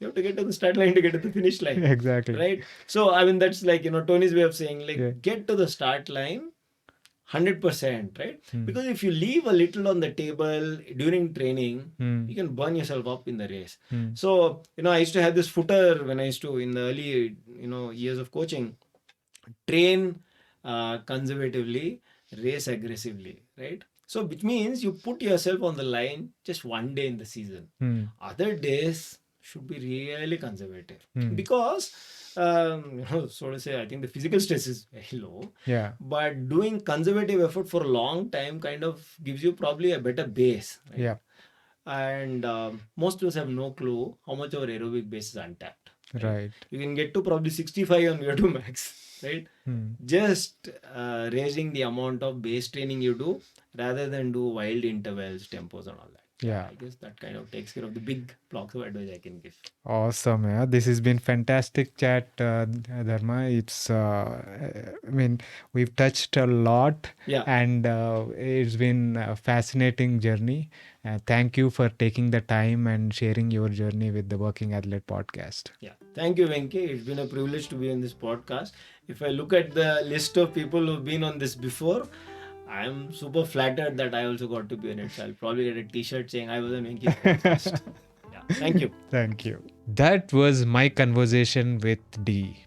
You have to get to the start line to get to the finish line. Exactly. Right? So I mean that's like Tony's way of saying like get to the start line 100%, right? Because if you leave a little on the table during training, you can burn yourself up in the race. So, I used to have this footer when I used to, in the early, years of coaching, train conservatively, race aggressively, right? So, which means you put yourself on the line just one day in the season. Other days should be really conservative because so to say, I think the physical stress is very low. Yeah. But doing conservative effort for a long time kind of gives you probably a better base. Right? Yeah. And most of us have no clue how much our aerobic base is untapped. Right. You can get to probably 65 on VO2 max, right? Just raising the amount of base training you do rather than do wild intervals, tempos, and all that. Yeah. I guess that kind of takes care of the big blocks of advice I can give. Awesome. Yeah, this has been fantastic chat, Dharma. It's, I mean, we've touched a lot, and it's been a fascinating journey. Thank you for taking the time and sharing your journey with the Working Athlete podcast. Yeah, thank you, Venki. It's been a privilege to be on this podcast. If I look at the list of people who've been on this before, I'm super flattered that I also got to be on it. So I'll probably get a t-shirt saying I was on Venki's podcast. Yeah, thank you. Thank you. That was my conversation with D.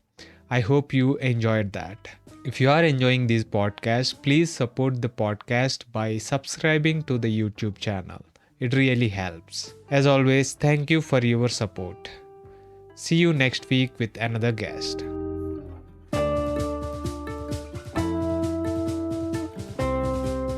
I hope you enjoyed that. If you are enjoying this podcast, please support the podcast by subscribing to the YouTube channel. It really helps. As always, thank you for your support. See you next week with another guest.